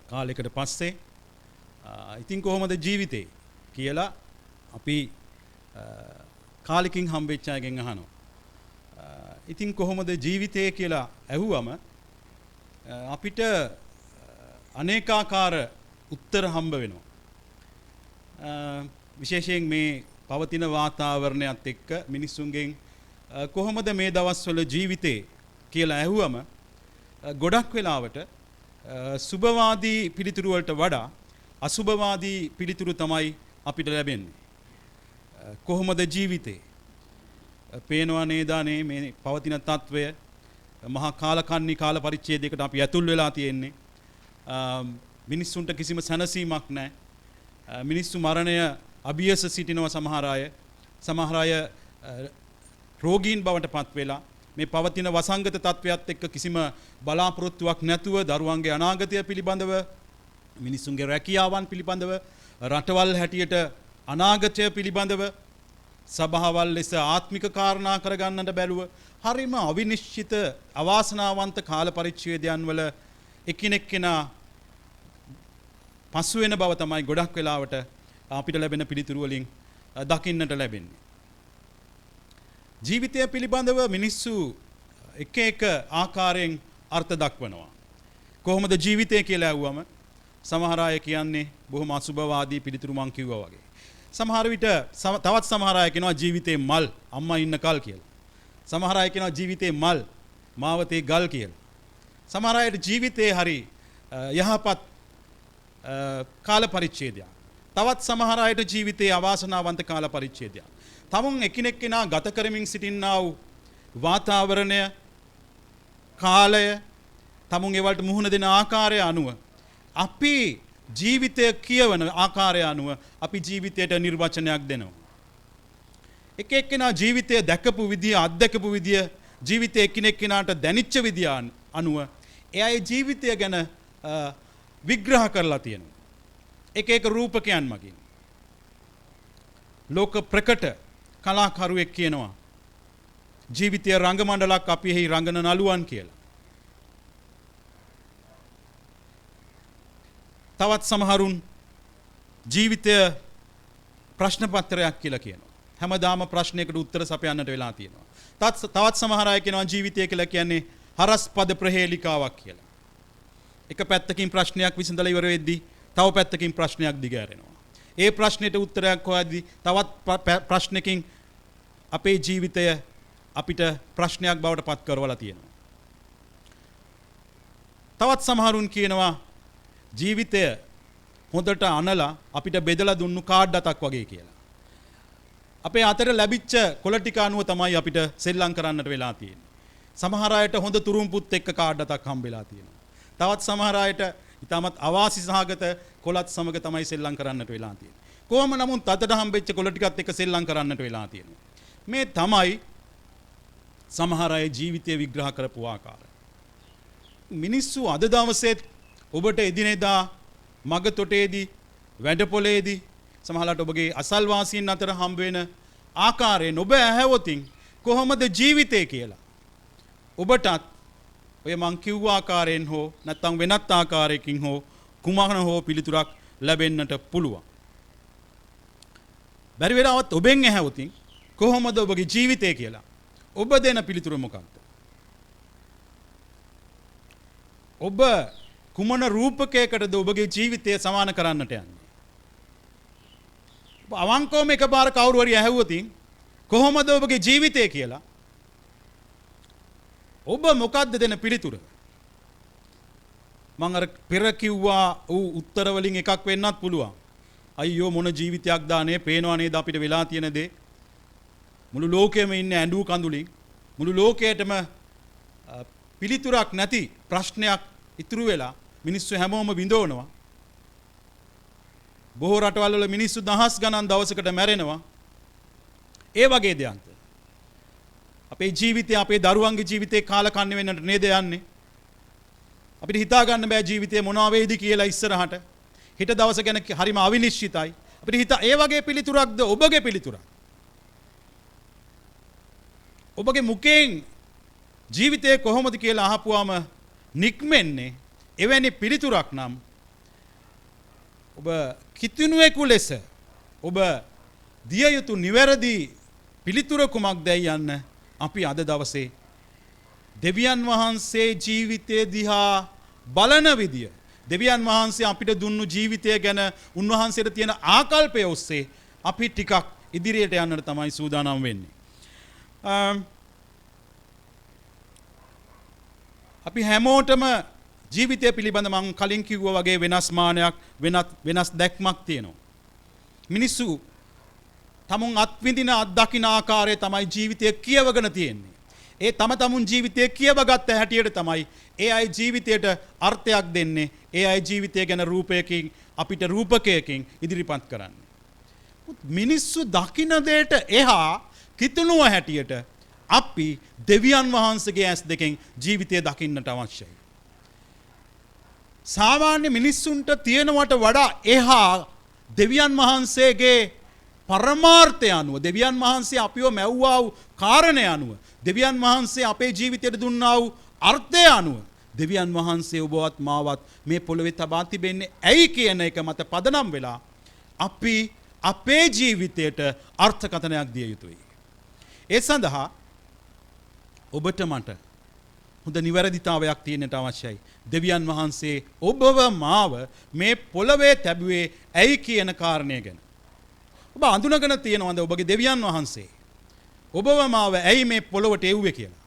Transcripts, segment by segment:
කාලයකට පස්සේ ඉතින් කොහොමද ජීවිතේ කියලා අපි කාලෙකින් හම්බෙච්ච අයගෙන් අහනවා. ඉතින් කොහොමද ජීවිතේ කියලා ඇහුවම අපිට අනේකාකාර උත්තර හම්බ වෙනවා. විශේෂයෙන් මේ පවතින වාතාවරණයත් එක්ක මිනිස්සුන්ගෙන් කොහොමද මේ දවස්වල ජීවිතේ කියලා ඇහුවම ගොඩක් වෙලාවට සුභවාදී පිළිතුරු වලට වඩා අසුභවාදී පිළිතුරු තමයි අපිට ලැබෙන්නේ. කොහොමද ජීවිතේ? පේනවා නේද මේ පවතින තත්වය මහා කාලකන්ණි කාල පරිච්ඡේදයකට අපි ඇතුල් වෙලා තියෙන්නේ. මිනිස්සුන්ට කිසිම සැනසීමක් නැහැ. මිනිස්සු මරණය අභියස සිටිනවා සමහර අය රෝගීන් බවට පත් වෙලා මේ පවතින වසංගත තත්වයක් එක්ක කිසිම බලාපොරොත්තුවක් නැතුව දරුවන්ගේ අනාගතය පිළිබඳව මිනිස්සුන්ගේ රැකියාවන් පිළිබඳව රටවල් හැටියට අනාගතය පිළිබඳව සබහාවල් ලෙස ආත්මික කාරණා කරගන්නට බැරුව හරිම අවිනිශ්චිත අවාසනාවන්ත කාල පරිච්ඡේදයන් වල එකිනෙකනා පසු වෙන බව තමයි ගොඩක් වෙලාවට අපිට ලැබෙන පිළිතුරු වලින් දකින්නට ලැබෙන්නේ. ජීවිතය පිළිබඳව මිනිස්සු එක ආකාරයෙන් අර්ථ දක්වනවා. කොහොමද ජීවිතය කියලා ඇහුවම සමහර අය කියන්නේ බොහොම අසුභවාදී පිළිතුරු මං කිව්වා වගේ. සමහර විට තවත් සමහර අය කියනවා ජීවිතේ මල් අම්මා ඉන්න කල් කියලා. සමහර අය කියනවා ජීවිතේ මල් මාවතේ ගල් කියලා. සමහර අයට ජීවිතේ හරි යහපත් කාල පරිච්ඡේදයක්. තවත් සමහර අයට ජීවිතේ අවාසනාවන්ත කාල පරිච්ඡේදයක්. තමුන් එකිනෙකනා ගත කරමින් සිටින්නා වූ වාතාවරණය කාලය තමුන් ඒවලට මුහුණ දෙන ආකාරය අනුව අපි ජීවිතය කියවන ආකාරය අනුව අපි ජීවිතයට නිර්වචනයක් දෙනවා. එක එක්කෙනා ජීවිතය දැකපු විදිය අත්දැකපු විදිය ජීවිතය එකිනෙකනාට දැනිච්ච විදිය අනුව එයාගේ ජීවිතය ගැන විග්‍රහ කරලා තියෙනවා. එක රූපකයන් මගින් ලෝක ප්‍රකට කලාකරුවෙක් කියනවා ජීවිතය රංගමණ්ඩලක් අපි එහි රංගන නළුවන් කියලා. තවත් සමහරුන් ජීවිතය ප්‍රශ්න පත්‍රයක් කියලා කියනවා. හැමදාම ප්‍රශ්නයකට උත්තර සපයන්නට වෙලා තියෙනවා. තවත් සමහර අය කියනවා ජීවිතය කියලා කියන්නේ හරස්පද ප්‍රහේලිකාවක් කියලා. එක පැත්තකින් ප්‍රශ්නයක් විසඳලා ඉවර වෙද්දී තව පැත්තකින් ප්‍රශ්නයක් දිගහැරෙනවා. ඒ ප්‍රශ්නෙට උත්තරයක් හොයද්දී තවත් ප්‍රශ්නකින් අපේ ජීවිතය අපිට ප්‍රශ්නයක් බවට පත් කරවලා තියෙනවා. තවත් සමහරුන් කියනවා ජීවිතය හොඳට අනලා අපිට බෙදලා දුන්නු කාඩ් අතක් වගේ කියලා. අපේ අතට ලැබිච්ච කොළ ටික අනුව තමයි අපිට සෙල්ලම් කරන්නට වෙලා තියෙන්නේ. සමහර අයට හොඳ තුරුම්පුත් එක්ක කාඩ් අතක් හම්බෙලා තියෙනවා. තවත් සමහර අයට ඉතාමත් අවාසි සහගත කොළත් සමග තමයි සෙල්ලම් කරන්නට වෙලා තියෙන්නේ. කොහොම නමුත් අතට හම්බෙච්ච කොළ ටිකත් එක්ක සෙල්ලම් කරන්නට වෙලා තියෙනවා. මේ තමයි සමහර අය ජීවිතය විග්‍රහ කරපු ආකාරය. මිනිස්සු අද දවසේ ඔබට එදිනෙදා මග තොටේදී වැඩපොලේදී සමහරවිට ඔබගේ අසල්වාසීන් අතර හම්බ වෙන ආකාරයෙන් ඔබ ඇහැවොතින් කොහොමද ජීවිතය කියලා ඔබටත් ඔය මං කිව්ව ආකාරයෙන් හෝ නැත්නම් වෙනත් ආකාරයකින් හෝ කුමන හෝ පිළිතුරක් ලැබෙන්නට පුළුවන්. බැරි වෙලාවත් ඔබෙන් ඇහැවොතින් කොහොමද ඔබගේ ජීවිතය කියලා ඔබ දෙන පිළිතුර මොකක්ද? ඔබ කුමන රූපකයකටද ඔබගේ ජීවිතය සමාන කරන්නට යන්නේ? අවංකවම එකපාර කවුරු හරි ඇහුවොතින් කොහොමද ඔබගේ ජීවිතය කියලා ඔබ මොකද්ද දෙන පිළිතුර? මම අර පෙර කිව්වා උත්තර වලින් එකක් වෙන්නත් පුළුවන්. අයියෝ මොන ජීවිතයක් දානේ පේනවා නේද අපිට වෙලා තියෙන දේ. මුළු ලෝකෙම ඉන්නේ ඇඬු කඳුලින්. මුළු ලෝකයටම පිළිතුරක් නැති ප්‍රශ්නයක් ඉතුරු වෙලා මිනිස්සු හැමෝම විඳවනවා. බොහෝ රටවල් වල මිනිස්සු දහස් ගණන් දවසකට මැරෙනවා. ඒ වගේ දෙයක්. අපේ ජීවිතය අපේ දරුවන්ගේ ජීවිතේ කාලකන්ණි වෙන්නට නේද යන්නේ? අපිට හිතා ගන්න බෑ ජීවිතේ මොනවා වෙයිද කියලා ඉස්සරහට. හිත දවස ගැන හරිම අවිනිශ්චිතයි. අපිට හිතා ඒ වගේ පිළිතුරක්ද ඔබගේ පිළිතුරක්? ඔබගේ මුකෙන් ජීවිතේ කොහොමද කියලා අහපුවාම නික්මෙන්නේ එවැනි පිළිතුරක් නම් ඔබ කිතුණුවෙකු ලෙස ඔබ දිය යුතු නිවැරදි පිළිතුර කුමක්දයි යන්න අපි අද දවසේ දෙවියන් වහන්සේ ජීවිතය දිහා බලන විදිය, දෙවියන් වහන්සේ අපිට දුන්නු ජීවිතය ගැන උන්වහන්සේට තියෙන ආකල්පය ඔස්සේ අපි ටිකක් ඉදිරියට යන්නට තමයි සූදානම් වෙන්නේ. අපි හැමෝටම ජීවිතය පිළිබඳ මම කලින් කිව්වා වගේ වෙනස් මානයක් වෙනස් දැක්මක් තියෙනවා. මිනිස්සු තමුන් අත්විඳින අත්දකින්න ආකාරය තමයි ජීවිතය කියවගෙන තියෙන්නේ. ඒ තමුන් ජීවිතය කියවගත්ත හැටියට තමයි ඒ අය ජීවිතයට අර්ථයක් දෙන්නේ. ඒ අය ජීවිතය ගැන රූපයකින් අපිට රූපකයකින් ඉදිරිපත් කරන්නේ. මිනිස්සු දකින්න දෙයට එහා කිතුණුව හැටියට අපි දෙවියන් වහන්සේගේ ඇස් දෙකෙන් ජීවිතය දකින්නට අවශ්‍යයි. සාමාන්‍ය මිනිස්සුන්ට තියෙනවට වඩා එහා දෙවියන් වහන්සේගේ පරමාර්ථය අනුව, දෙවියන් වහන්සේ අපිව මැව්වා වූ කාරණය අනුව, දෙවියන් වහන්සේ අපේ ජීවිතයට දුන්නා වූ අර්ථය අනුව දෙවියන් වහන්සේ ඔබවත් මාවත් මේ පොළොවේ තබා තිබෙන්නේ ඇයි කියන එක මත පදනම් වෙලා අපි අපේ ජීවිතයට අර්ථකථනයක් දිය යුතුයි. ඒ සඳහා ඔබට මට හොඳ නිවැරදිතාවයක් තියෙන්නට අවශ්‍යයි. දෙවියන් වහන්සේ ඔබව මාව මේ පොළවේ තැබුවේ ඇයි කියන කාරණය ගැන. ඔබ අඳුනගෙන තියෙනවද ඔබගේ දෙවියන් වහන්සේ ඔබව මාව ඇයි මේ පොළොවට එව්වේ කියලා?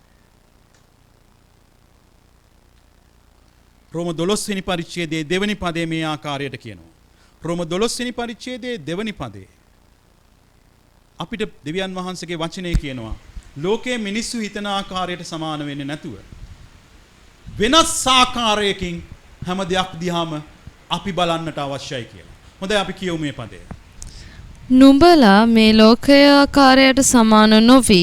රෝම 12 වෙනි පරිච්ඡේදයේ දෙවෙනි පදයේ මේ ආකාරයට කියනවා. රෝම 12 වෙනි පරිච්ඡේදයේ දෙවෙනි පදයේ අපිට දෙවියන් වහන්සේගේ වචනේ කියනවා ලෝකයේ මිනිස්සු හිතන ආකාරයට සමාන වෙන්නේ නැතුව වෙනස් ආකාරයකින් හැම දෙයක් දිහාම අපි බලන්නට අවශ්‍යයි කියලා. හොඳයි අපි කියමු මේ පදය. නුඹලා මේ ලෝකයේ ආකාරයට සමාන නොවි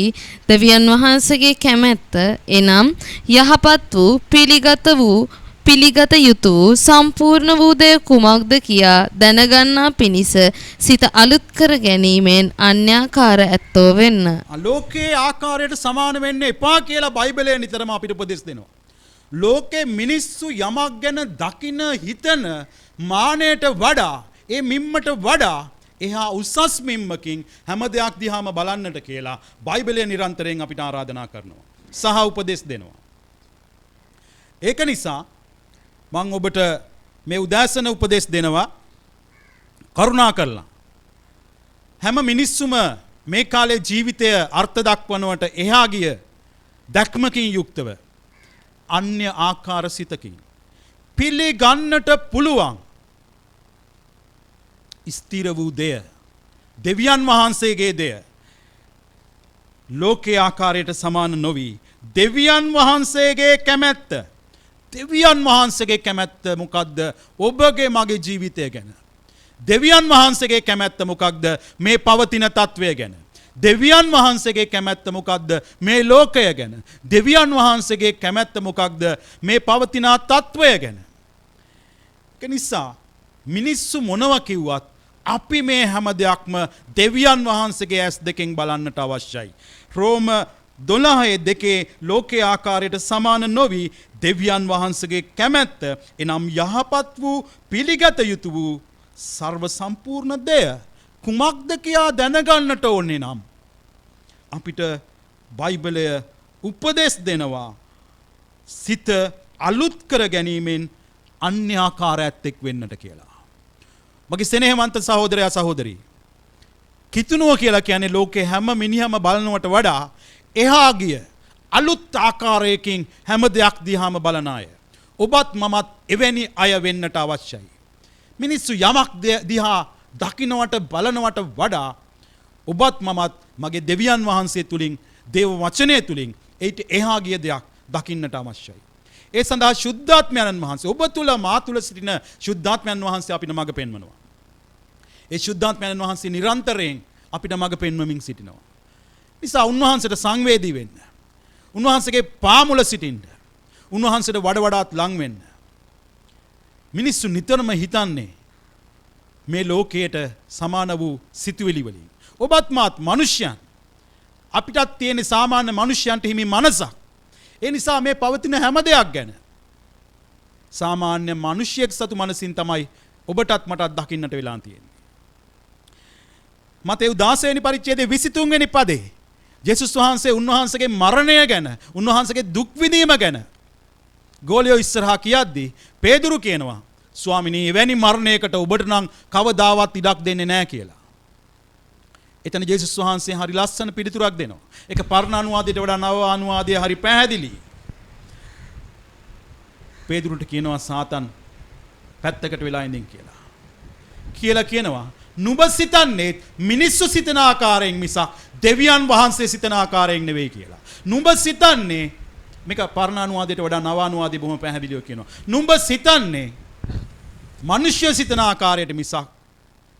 දෙවියන් වහන්සේගේ කැමැත්ත එනම් යහපත් වූ පිළිගත යුතු වූ සම්පූර්ණ වූ දේ කුමක්ද කියා දැනගන්නා පිණිස සිත අලුත් කර ගැනීමෙන් අන්‍යාකාර ඇත්තෝ වෙන්න. ලෝකයේ ආකාරයට සමාන වෙන්න එපා කියලා බයිබලය නිතරම අපිට උපදෙස් දෙනවා. ලෝකේ මිනිස්සු යමක් ගැන දකින හිතන මානයට වඩා ඒ මිම්මට වඩා එහා උසස් මිම්මකින් හැම දෙයක් දිහාම බලන්නට කියලා බයිබලය නිරන්තරයෙන් අපිට ආරාධනා කරනවා. සහ උපදෙස් දෙනවා. ඒක නිසා මම ඔබට මේ උදාසන උපදෙස් දෙනවා කරුණා කරලා. හැම මිනිස්සුම මේ කාලේ ජීවිතය අර්ථ දක්වනවට එහා ගිය දැක්මකින් යුක්තව අන්‍ය ආකාර සිතකින් පිළිගන්නට පුළුවන් ස්ථිර වූ දෙය දෙවියන් වහන්සේගේ දෙය ලෝකයේ ආකාරයට සමාන නොවි දෙවියන් වහන්සේගේ කැමැත්ත මොකක්ද ඔබගේ මගේ ජීවිතය ගැන? දෙවියන් වහන්සේගේ කැමැත්ත මොකක්ද මේ පවතින තත්වය ගැන? දෙවියන් වහන්සේගේ කැමැත්ත මොකක්ද මේ ලෝකය ගැන? දෙවියන් වහන්සේගේ කැමැත්ත මොකක්ද මේ පවතින තත්වය ගැන? ඒ නිසා මිනිස්සු මොනවා කිව්වත් අපි මේ හැම දෙයක්ම දෙවියන් වහන්සේගේ ඇස් දෙකෙන් බලන්නට අවශ්‍යයි. රෝම 12:2 ලෝකයේ ආකාරයට සමාන නොවි දෙවියන් වහන්සේගේ කැමැත්ත එනම් යහපත් වූ පිළිගත යුතු වූ සර්ව සම්පූර්ණ දෙය කුමක්ද කියා දැනගන්නට ඕනේ නම් අපිට බයිබලය උපදෙස් දෙනවා සිත අලුත් කර ගැනීමෙන් අන්‍ය ආකාරයත් එක් වෙන්නට කියලා. මගේ සෙනෙහවන්ත සහෝදරයා සහෝදරී, කිතුණුව කියලා කියන්නේ ලෝකේ හැම මිනිහම බලනවට වඩා එහා ගිය අලුත් ආකාරයකින් හැම දෙයක් දිහාම බලන අය. ඔබත් මමත් එවැනි අය වෙන්නට අවශ්‍යයි. මිනිස්සු යමක් දිහා දකින්නවට බලනවට වඩා ඔබත් මමත් මගේ දෙවියන් වහන්සේ තුලින් දේව වචනය තුලින් ඒට එහා ගිය දෙයක් දකින්නට අවශ්‍යයි. ඒ සඳහා ශුද්ධාත්මයන් වහන්සේ ඔබ තුල මා තුල සිටින ශුද්ධාත්මයන් වහන්සේ අපිට මඟ පෙන්වනවා. ඒ ශුද්ධාත්මයන් වහන්සේ නිරන්තරයෙන් අපිට මඟ පෙන්වමින් සිටිනවා. නිසා උන්වහන්සේට සංවේදී වෙන්න. උන්වහන්සේගේ පාමුල සිටින්න. උන්වහන්සේට වඩාත් ලං වෙන්න. මිනිස්සු නිතරම හිතන්නේ මේ ලෝකයට සමාන වූ සිතුවිලි වලින්. ඔබත් මාත් මිනිසයන්. අපිටත් තියෙන සාමාන්‍ය මිනිසයන්ට හිමි මනසක්. ඒ නිසා මේ පවතින හැම දෙයක් ගැන සාමාන්‍ය මිනිසියෙක් සතු මනසින් තමයි ඔබටත් මටත් දකින්නට වෙලා තියෙන්නේ. මතෙව් 16 වෙනි පරිච්ඡේදයේ 23 වෙනි පදේ ජේසුස් වහන්සේ උන්වහන්සේගේ මරණය ගැන, උන්වහන්සේගේ දුක් විඳීම ගැන ගෝලියෝ ඉස්සරහා කියද්දී පේදුරු කියනවා ස්වාමිනී එවැනි මරණයකට ඔබට නම් කවදාවත් ඉඩක් දෙන්නේ නැහැ කියලා. එතන ජේසුස් වහන්සේ හරි ලස්සන පිළිතුරක් දෙනවා. ඒක පරණ අනුවාදයට වඩා නව අනුවාදයේ හරි පැහැදිලි. පේදුරුට කියනවා සාතන් පැත්තකට වෙලා ඉඳින් කියලා කියනවා නුඹ සිතන්නේ මිනිස්සු සිතන ආකාරයෙන් මිසක් දෙවියන් වහන්සේ සිතන ආකාරයෙන් නෙවෙයි කියලා. නුඹ සිතන්නේ මේක පරණ අනුවාදයට වඩා නව අනුවාදයේ බොහොම පැහැදිලිව කියනවා. නුඹ සිතන්නේ මිනිස්සු සිතන ආකාරයට මිසක්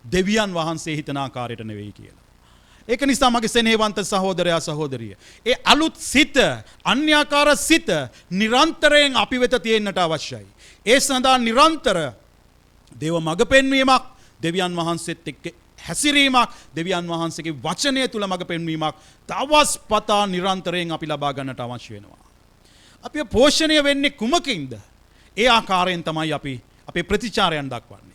දෙවියන් වහන්සේ හිතන ආකාරයට නෙවෙයි කියලා. ඒක නිසා මගේ සෙනෙහවන්ත සහෝදරයා සහෝදරිය, ඒ අලුත් සිත, අන්‍යාකාර සිත නිරන්තරයෙන් අපි වෙත තියෙන්නට අවශ්‍යයි. ඒ සඳහා නිරන්තර දේව මඟ පෙන්වීමක්, දෙවියන් වහන්සේත් එක්ක හැසිරීමක්, දෙවියන් වහන්සේගේ වචනය තුල මඟ පෙන්වීමක් දවස් පතා නිරන්තරයෙන් අපි ලබා ගන්නට අවශ්‍ය වෙනවා. අපි පෝෂණය වෙන්නේ කුමකින්ද? ඒ ආකාරයෙන් තමයි අපි අපේ ප්‍රතිචාරයන් දක්වන්නේ.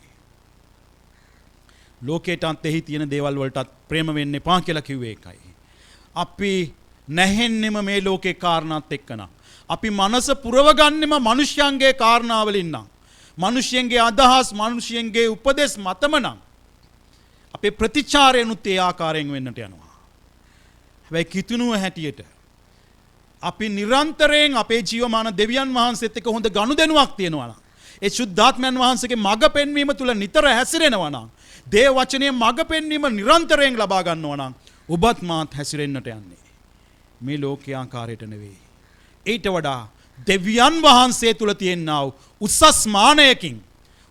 ලෝකයටත් එහි තියෙන දේවල් වලටත් ප්‍රේම වෙන්න එපා කියලා කිව්වේ ඒකයි. අපි නැහෙන්නෙම මේ ලෝකේ කාරණාත් එක්කනම්. අපි මනස පුරවගන්නෙම මිනිස්යන්ගේ කාරණාවලින් නම්. මිනිස්යන්ගේ අදහස්, මිනිස්යන්ගේ උපදෙස් මතම නම්. අපේ ප්‍රතිචාරයනුත් ඒ ආකාරයෙන් වෙන්නට යනවා. හැබැයි කිතුණුව හැටියට අපි නිරන්තරයෙන් අපේ ජීවමාන දෙවියන් වහන්සේත් එක්ක හොඳ ගනුදෙනුවක් තියෙනවා නම්, ඒ සුද්ධාත්මයන් වහන්සේගේ මඟ පෙන්වීම තුල නිතර හැසිරෙනවා නම්, දේව වචනේ මඟ පෙන්වීම නිරන්තරයෙන් ලබා ගන්නවා නම්, ඔබත් මාත් හැසිරෙන්නට යන්නේ මේ ලෝකයේ ආකාරයට නෙවෙයි. ඊට වඩා දෙවියන් වහන්සේ තුල තියෙනා උසස් මානයකින්,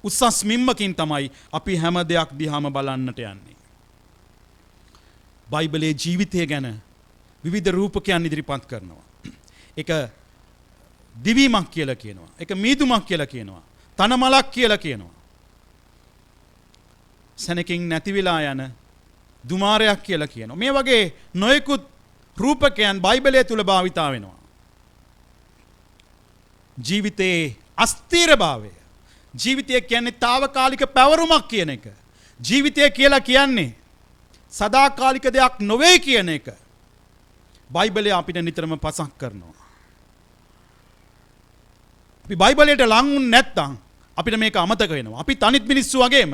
උසස් මිම්මකින් තමයි අපි හැම දෙයක් දිහාම බලන්නට යන්නේ. බයිබලයේ ජීවිතය ගැන විවිධ රූපකයන් ඉදිරිපත් කරනවා. ඒක දිවීමක් කියලා කියනවා. ඒක මීදුමක් කියලා කියනවා. තනමලක් කියලා කියනවා. සැනකින් නැති වෙලා යන දුමාරයක් කියලා කියනවා. මේ වගේ නොයෙකුත් රූපකයන් බයිබලයේ තුල භාවිතා වෙනවා. ජීවිතයේ අස්ථිරභාවය, ජීවිතය කියන්නේ తాවකාලික පැවරුමක් කියන එක, ජීවිතය කියලා කියන්නේ සදාකාලික දෙයක් නොවේ කියන එක බයිබලය අපිට නිතරම පසක් කරනවා. අපි බයිබලයට ලං වුනේ නැත්නම් අපිට මේක අමතක වෙනවා. අපි තනිත් මිනිස්සු වගේම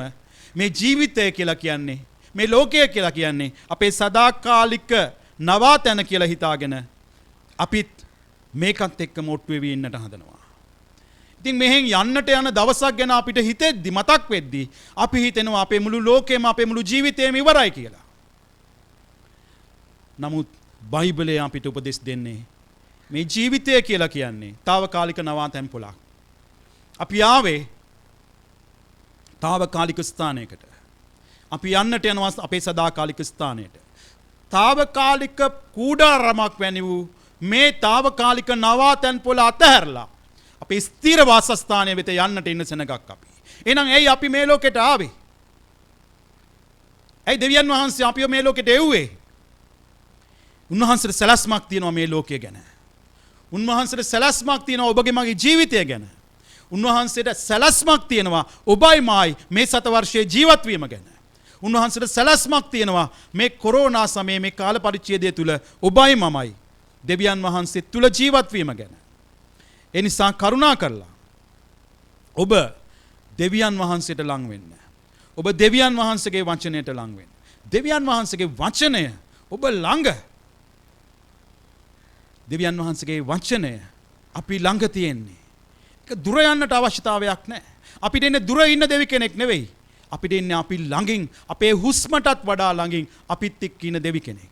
මේ ජීවිතය කියලා කියන්නේ, මේ ලෝකය කියලා කියන්නේ අපේ සදාකාලික නවාතැන කියලා හිතාගෙන අපිත් මේකත් එක්ක මොට්ටු වෙවි ඉන්නට හදනවා. ඉතින් මෙහෙන් යන්නට යන දවසක් ගැන අපිට හිතෙද්දි, මතක් වෙද්දි අපි හිතෙනවා අපේ මුළු ලෝකෙම, අපේ මුළු ජීවිතේම ඉවරයි කියලා. නමුත් බයිබලය අපිට උපදෙස් දෙන්නේ මේ ජීවිතය කියලා කියන්නේ తాවකාලික නවාතැන් පොලක්. අපි ආවේ తాවකාලික ස්ථානයකට. අපි යන්නට යනවා අපේ සදාකාලික ස්ථානයට. తాවකාලික කූඩාරමක් වැනි වූ මේ తాවකාලික නවාතැන් පොළ අතහැරලා අපේ ස්ථිර වාසස්ථානය වෙත යන්නට ඉන්න සෙනගක් අපි. එහෙනම් ඇයි අපි මේ ලෝකෙට ආවේ? ඇයි දෙවියන් වහන්සේ අපිව මේ ලෝකෙට එව්වේ? උන්වහන්සේට සැලැස්මක් තියෙනවා මේ ලෝකය ගැන. උන්වහන්සේට සැලැස්මක් තියෙනවා ඔබගේ මගේ ජීවිතය ගැන. උන්වහන්සේට සැලැස්මක් තියෙනවා ඔබයි මායි මේ සතවර්ෂයේ ජීවත් වීම ගැන. උන්වහන්සේට සැලැස්මක් තියෙනවා මේ කොරෝනා සමයේ මේ කාල පරිච්ඡේදය තුල ඔබයි මමයි දෙවියන් වහන්සේ තුල ජීවත් වීම ගැන. ඒ නිසා කරුණා කරලා ඔබ දෙවියන් වහන්සේට ලං වෙන්න. ඔබ දෙවියන් වහන්සේගේ වචනයට ලං වෙන්න. දෙවියන් වහන්සේගේ වචනය ඔබ ළඟ. දෙවියන් වහන්සේගේ වචනය අපි ළඟ තියෙන්නේ. ඒක දුර යන්නට අවශ්‍යතාවයක් නැහැ. අපිට ඉන්නේ දුර ඉන්න දෙවි කෙනෙක් නෙවෙයි. අපිට ඉන්නේ අපි ළඟින්, අපේ හුස්මටත් වඩා ළඟින් අපිත් එක්ක ඉන්න දෙවි කෙනෙක්.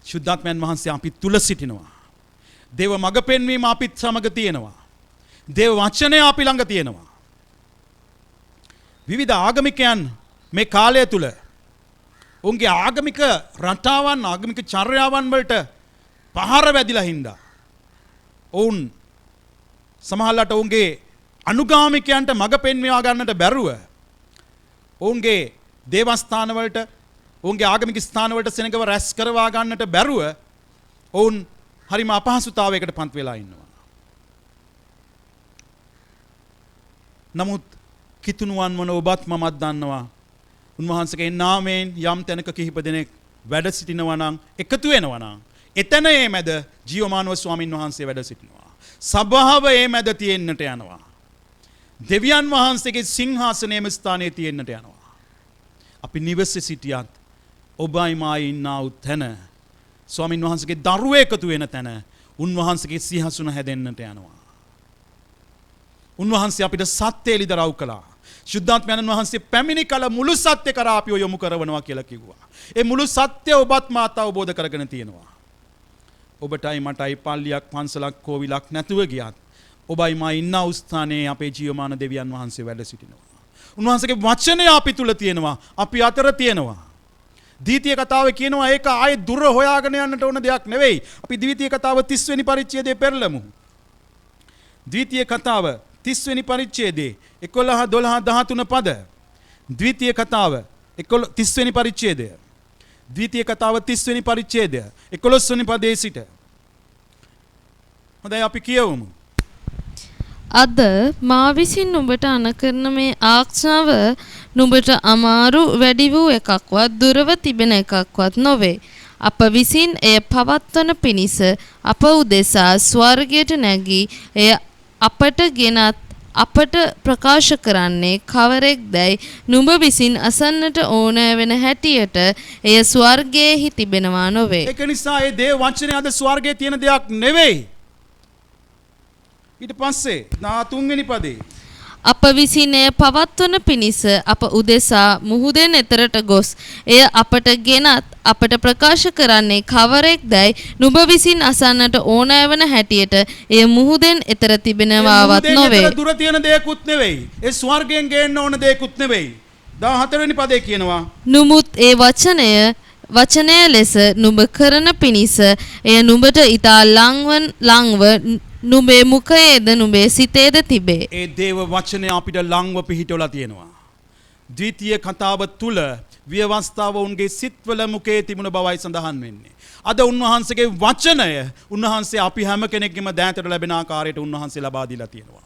ශුද්ධාත්මයන් වහන්සේ අපි තුල සිටිනවා. දේව මඟ පෙන්වීම අපිත් සමග තියෙනවා. දේව වචනය අපි ළඟ තියෙනවා. විවිධ ආගමිකයන් මේ කාලය තුල උන්ගේ ආගමික රටාවන්, ආගමික චර්යාවන් වලට පහර වැදිලා හින්දා ඔවුන් සමහරවිට ඔවුන්ගේ අනුගාමිකයන්ට මඟ පෙන්වා ගන්නට බැරුව ඔවුන්ගේ දේවස්ථාන වලට, ඔවුන්ගේ ආගමික ස්ථාන වලට සෙනගව රැස් කරවා ගන්නට බැරුව ඔවුන් හරිම අපහසුතාවයකට පත් වෙලා ඉන්නවා. නමුත් කිතුණුවන් වන ඔබත් මමත් දන්නවා. උන්වහන්සේගේ නාමයෙන් යම් තැනක කිහිප දෙනෙක් වැඩ සිටිනවා නම් එකතු වෙනවා නම් එතන ඒ මැද ජීවමානව ස්වාමින් වහන්සේ වැඩ සිටිනවා. සභාව ඒ මැද තියෙන්නට යනවා. දෙවියන් වහන්සේගේ සිංහාසනයේම ස්ථානයේ තියෙන්නට යනවා. අපි නිවසේ සිටියත් ඔබයි මායි ඉන්නා වූ තැන ස්වාමින් වහන්සේගේ දරුවෝ එකතු වෙන තැන උන්වහන්සේගේ සිංහාසන හැදෙන්නට යනවා. උන්වහන්සේ අපිට සත්‍ය එළිදරව් කළා. ශුද්ධාත්මයන් වහන්සේ පැමිණි කල මුළු සත්‍ය කරා අපිව යොමු කරනවා කියලා කිව්වා. ඒ මුළු සත්‍ය ඔබත් මාත් අවබෝධ කරගෙන තියෙනවා. ඔබටයි මටයි පල්ලියක් පන්සලක් කෝවිලක් නැතුව ගියත් ඔබයි මා ඉන්න ස්ථානයේ අපේ ජීවමාන දෙවියන් වහන්සේ වැඩ සිටිනවා. උන්වහන්සේගේ වචනය අපි තුල තියෙනවා. අපි අතර තියෙනවා. ද්විතීය කතාවේ කියනවා ඒක ආයේ දුර හොයාගෙන යන්නට ඕන දෙයක් නෙවෙයි. අපි ද්විතීය කතාව 30 වෙනි පරිච්ඡේදයේ පෙරලමු. ද්විතීය කතාව 30 වෙනි පරිච්ඡේදයේ 11 12 13 පද. ද්විතීය කතාව 30 වෙනි පරිච්ඡේදය. ද්විතීය කතාව 30 වෙනි පරිච්ඡේදය 11 වෙනි පදයේ සිට. හොඳයි අපි කියවමු. අද මා විසින් නුඹට අනකරන මේ ආඥාව නුඹට අමාරු වැඩි වූ එකක්වත් දුරව තිබෙන එකක්වත් නොවේ. අප විසින් එය පවත්වන පිණිස අප උදෙසා ස්වර්ගයට නැගී එය අපට ගෙනත් අපට ප්‍රකාශ කරන්නේ කවරෙක් දැයි නුඹ විසින් අසන්නට ඕනෑ වෙන හැටියට එය ස්වර්ගයේහි තිබෙනවා නොවේ. ඒක නිසා ඒ දේව වචනේ අද ස්වර්ගයේ තියෙන දෙයක් නෙවෙයි. ඊට පස්සේ 3 වෙනි පදේ අප විසින් එය පවත්වන පිණිස අප උදෙසා මුහුදෙන් එතරට ගොස් එය අපට ගෙනත් අපට ප්‍රකාශ කරන්නේ කවරෙක් දැයි නුඹ විසින් අසන්නට ඕනෑ වන හැටියට එය මුහුදෙන් එතර තිබෙනවාවත් නොවේ. දුර තියෙන දෙයක්ුත් නෙවෙයි. ඒ ස්වර්ගයෙන් ගේන්න ඕන දෙයක්ුත් නෙවෙයි. 14 වෙනි පදේ කියනවා. නුමුත් ඒ වචනය ලෙස නුඹ කරන පිණිස එය නුඹට ඊතා ලංව නුඹේ මුඛයේද නුඹේ සිතේද තිබේ. ඒ දේව වචනය අපිට ලංව පිහිටවලා තියෙනවා. ද්විතීය කතාව තුල ව්‍යවස්ථාව උන්ගේ සිත්වල මුඛයේ තිබුණ බවයි සඳහන් වෙන්නේ. අද උන්වහන්සේගේ වචනය උන්වහන්සේ අපි හැම කෙනෙක්ගේම දෑතට ලැබෙන ආකාරයට උන්වහන්සේ ලබා දීලා තියෙනවා.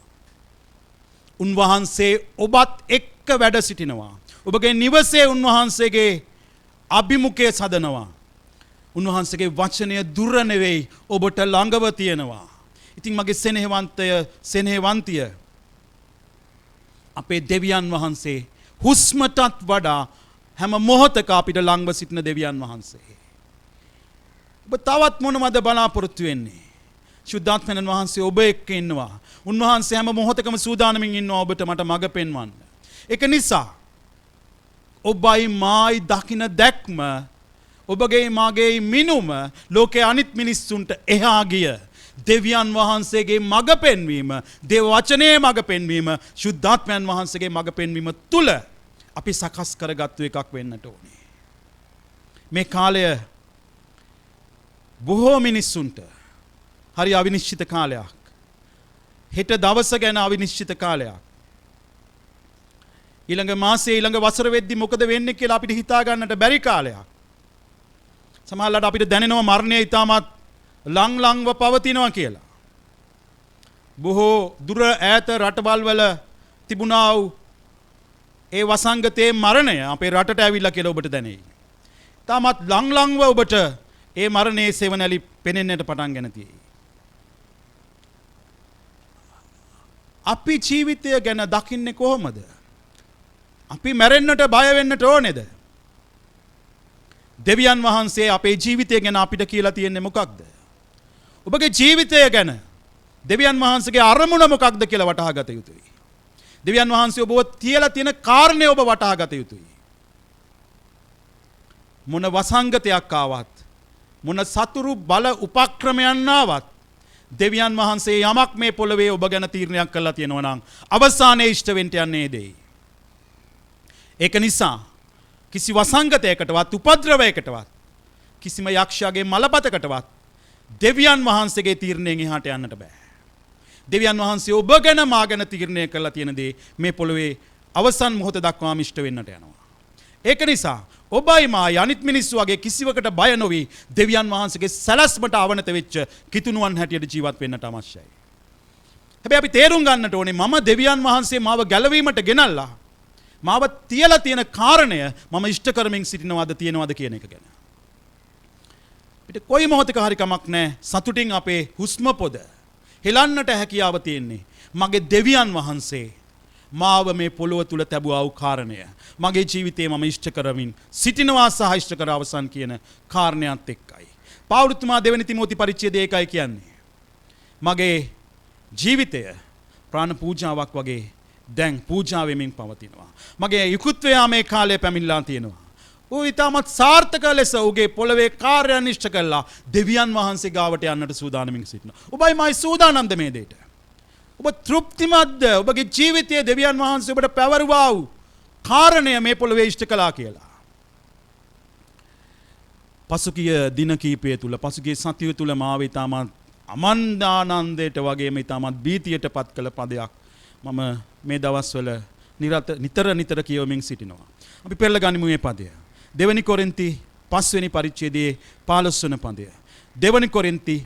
උන්වහන්සේ ඔබත් එක්ක වැඩ සිටිනවා. ඔබගේ නිවසේ උන්වහන්සේගේ අභිමුඛය සදනවා. උන්වහන්සේගේ වචනය දුර නෙවෙයි ඔබට ළඟව තියෙනවා. ඉතින් මගේ සෙනෙහවන්තිය අපේ දෙවියන් වහන්සේ හුස්මටත් වඩා හැම මොහොතක අපිට ළඟව සිටින දෙවියන් වහන්සේ. ඔබ තවත් මොනවද බලාපොරොත්තු වෙන්නේ? ශුද්ධාත්මයන් වහන්සේ ඔබ එක්ක ඉන්නවා. උන්වහන්සේ හැම මොහොතකම සූදානමින් ඉන්නවා ඔබට මට මඟ පෙන්වන්න. ඒක නිසා ඔබයි මායි දකින දැක්ම ඔබගේ මාගේ මිනුම ලෝකයේ අනිත් මිනිස්සුන්ට එහා ගිය දෙවියන් වහන්සේගේ මඟ පෙන්වීම, දේව වචනේ මඟ පෙන්වීම, ශුද්ධාත්මයන් වහන්සේගේ මඟ පෙන්වීම තුල අපි සකස් කරගත්තු එකක් වෙන්නට ඕනේ. මේ කාලය බොහෝ මිනිස්සුන්ට හරි අවිනිශ්චිත කාලයක්. හෙට දවස ගැන අවිනිශ්චිත කාලයක්. ඊළඟ මාසයේ ඊළඟ වසර වෙද්දි මොකද වෙන්නේ කියලා අපිට හිතා ගන්නට බැරි කාලයක්. සමහරවිට අපිට දැනෙනවා මරණය ඊටමත් ලංව පවතිනවා කියලා. බොහෝ දුර ඈත රටවල් වල තිබුණා වූ ඒ වසංගතයේ මරණය අපේ රටට ඇවිල්ලා කියලා ඔබට දැනෙයි. තාමත් ලංව ඔබට ඒ මරණයේ සෙවණැලි පෙනෙන්නට පටන් ගෙන තියෙයි. අපි ජීවිතය ගැන දකින්නේ කොහොමද? අපි මැරෙන්නට බය වෙන්නට ඕනේද? දෙවියන් වහන්සේ අපේ ජීවිතය ගැන අපිට කියලා තියෙන්නේ මොකක්ද? ඔබගේ ජීවිතය ගැන දෙවියන් වහන්සේගේ අරමුණ මොකක්ද කියලා වටහා ගත යුතුයි. දෙවියන් වහන්සේ ඔබව තියලා තියෙන කාරණේ ඔබ වටහා ගත යුතුයි. මොන වසංගතයක් ආවත්, මොන සතුරු බල උපක්‍රමයන් ආවත් දෙවියන් වහන්සේ යමක් මේ පොළවේ ඔබ ගැන තීරණයක් කළා තියෙනවා නම් අවසානයේ ඉෂ්ට වෙන්න යන්නේ දෙයි. ඒක නිසා කිසි වසංගතයකටවත් උපද්‍රවයකටවත් කිසිම යක්ෂයාගේ මලපතකටවත් දෙවියන් වහන්සේගේ තීරණයෙන් එහාට යන්නට බෑ. දෙවියන් වහන්සේ ඔබ ගැන මා ගැන තීරණය කළා තියෙන දේ මේ පොළවේ අවසන් මොහොත දක්වාම ඉෂ්ට වෙන්නට යනවා. ඒක නිසා ඔබයි මායි අනිත් මිනිස්සු වගේ කිසිවකට බය නොවි දෙවියන් වහන්සේගේ සැලැස්මට අවනත වෙච්ච කිතුණුවන් හැටියට ජීවත් වෙන්නට අවශ්‍යයි. හැබැයි අපි තේරුම් ගන්නට ඕනේ මම දෙවියන් වහන්සේ මාව ගැලවීමට ගෙනල්ලා මාව තියලා තියෙන කාරණය මම ඉෂ්ට කරමින් සිටිනවද තියනවද කියන එක ගැන. පිට කොයි මොහොතක හරි කමක් නැහැ සතුටින් අපේ හුස්ම පොද හෙලන්නට හැකියාව තියෙන්නේ මගේ දෙවියන් වහන්සේ මාව මේ පොළොව තුල තැබුවා වූ කාරණය මගේ ජීවිතේ මම ඉෂ්ට කරමින් සිටිනවා සහ ඉෂ්ට කර අවසන් කියන කාරණයක් එක්කයි. පෞලුතුමා දෙවෙනි තිමෝති පරිච්ඡේදය 1යි කියන්නේ මගේ ජීවිතය ප්‍රාණ පූජාවක් වගේ දැන් පූජා වෙමින් පවතිනවා. මගේ යුකුත් වේයාමේ කාලය පැමිණලා තියෙනවා. ඌ ඊටමත් සාර්ථක ලෙස ඌගේ පොළවේ කාර්යයන් ඉෂ්ට කළා දෙවියන් වහන්සේ ගාවට යන්නට සූදානමින් සිටිනවා. ඔබයි මයි සූදානම්ද මේ දෙයට? ඔබ තෘප්තිමත්ද? ඔබගේ ජීවිතයේ දෙවියන් වහන්සේ ඔබට පැවරුවා වූ කාරණය මේ පොළවේ ඉෂ්ට කළා කියලා. පසුගිය දින කීපය තුල පසුගිය සතිය තුල මාව ඊටමත් අමන්දානන්දයට වගේම ඊටමත් බීතියට පත් කළ පදයක් මම මේ දවස්වල නිතර කියවමින් සිටිනවා. අපි පෙරලා ගනිමු මේ පදය. දෙවනි කොරින්ති 5 වෙනි පරිච්ඡේදයේ 15 වන පදය. දෙවනි කොරින්ති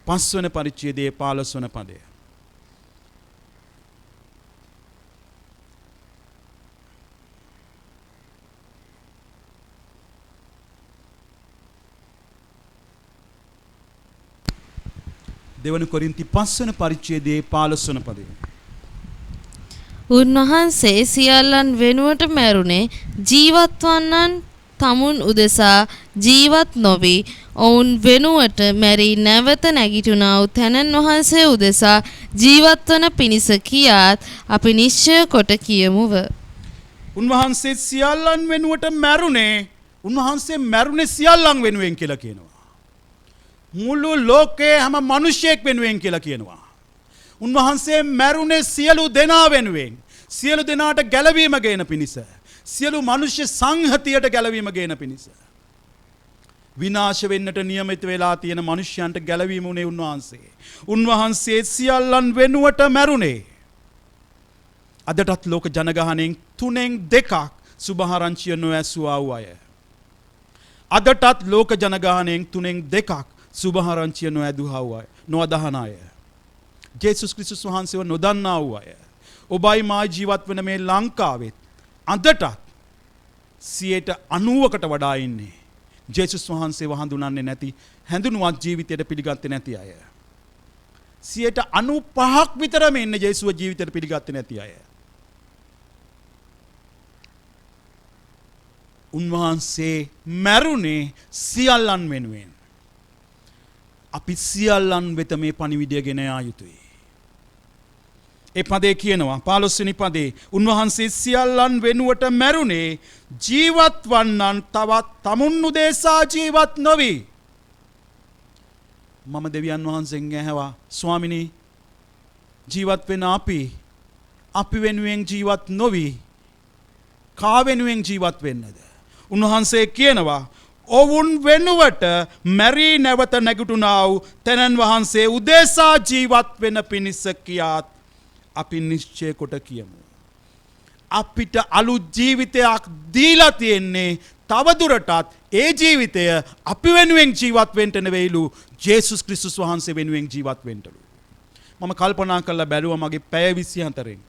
5 වෙනි පරිච්ඡේදයේ 15 වන පදය. දෙවනි කොරින්ති 5 වෙනි පරිච්ඡේදයේ 15 වන පදය. උන්වහන්සේ සියල්ලන් වෙනුවට මැරුණේ ජීවත් වන්නන් තමුන් උදෙසා ජීවත් නොවි ඔවුන් වෙනුවට මැරී නැවත නැගිටුණා වූ තැනන් වහන්සේ උදෙසා ජීවත් වන පිණිස කියාත් අපි නිශ්චය කොට කියමුව. උන්වහන්සේ සියල්ලන් වෙනුවට මැරුණේ උන්වහන්සේ මැරුණේ සියල්ලන් වෙනුවෙන් කියලා කියනවා. මුළු ලෝකේ හැම මිනිසෙක් වෙනුවෙන් කියලා කියනවා. උන්වහන්සේ මැරුණේ සියලු දෙනා වෙනුවෙන් සියලු දෙනාට ගැලවීම ගේන පිණිස සියලු මනුෂ්‍ය සංහතියට ගැලවීම ගේන පිණිස විනාශ වෙන්නට නියමිත වෙලා තියෙන මිනිස්යන්ට ගැලවීම උනේ උන්වහන්සේ. උන්වහන්සේ සියල්ලන් වෙනුවට මැරුණේ. අදටත් ලෝක ජනගහණයෙන් 3/2ක් සුභාරංචිය නොඇසුවා වූ අය. අදටත් ලෝක ජනගහණයෙන් 3/2ක් සුභාරංචිය නොඇදුවා වූ අය. නොඅදහන අය. ජේසුස් ක්‍රිස්තුස් වහන්සේව නොදන්නා වූ අය. ඔබයි මා ජීවත් වෙන මේ ලංකාවෙත් අදටත් 90%කට වඩා ඉන්නේ ජේසුස් වහන්සේව හඳුනන්නේ නැති හැඳුනුවත් ජීවිතයට පිළිගත්තේ නැති අය. 95%ක් විතරම ඉන්නේ ජේසුව ජීවිතයට පිළිගත්තේ නැති අය. උන්වහන්සේ මැරුණේ සියල්ලන් වෙනුවෙන්. අපි සියල්ලන් වෙත මේ පණිවිඩය ගෙන යා යුතුයි. ඒ පදේ කියනවා 15 වෙනි පදේ උන්වහන්සේ සියල්ලන් වෙනුවට මැරුණේ ජීවත් වන්නන් තවත් තමුන් උදෙසා ජීවත් නොවි. මම දෙවියන් වහන්සේගෙන් ඇහුවා ස්වාමිනී ජීවත් වෙන අපි වෙනුවෙන් ජීවත් නොවි කා වෙනුවෙන් ජීවත් වෙන්නද? උන්වහන්සේ කියනවා ඔවුන් වෙනුවට මැරී නැවත නැගිටුණා වූ තැනන් වහන්සේ උදෙසා ජීවත් වෙන පිණිස කියාත් අපි නිශ්චය කොට කියමු. අපිට අලුත් ජීවිතයක් දීලා තියෙන්නේ තවදුරටත් ඒ ජීවිතය අපි වෙනුවෙන් ජීවත් වෙන්න නෙවෙයිලු ජේසුස් ක්‍රිස්තුස් වහන්සේ වෙනුවෙන් ජීවත් වෙන්නලු. මම කල්පනා කරලා බැලුවා මගේ පැය 24න්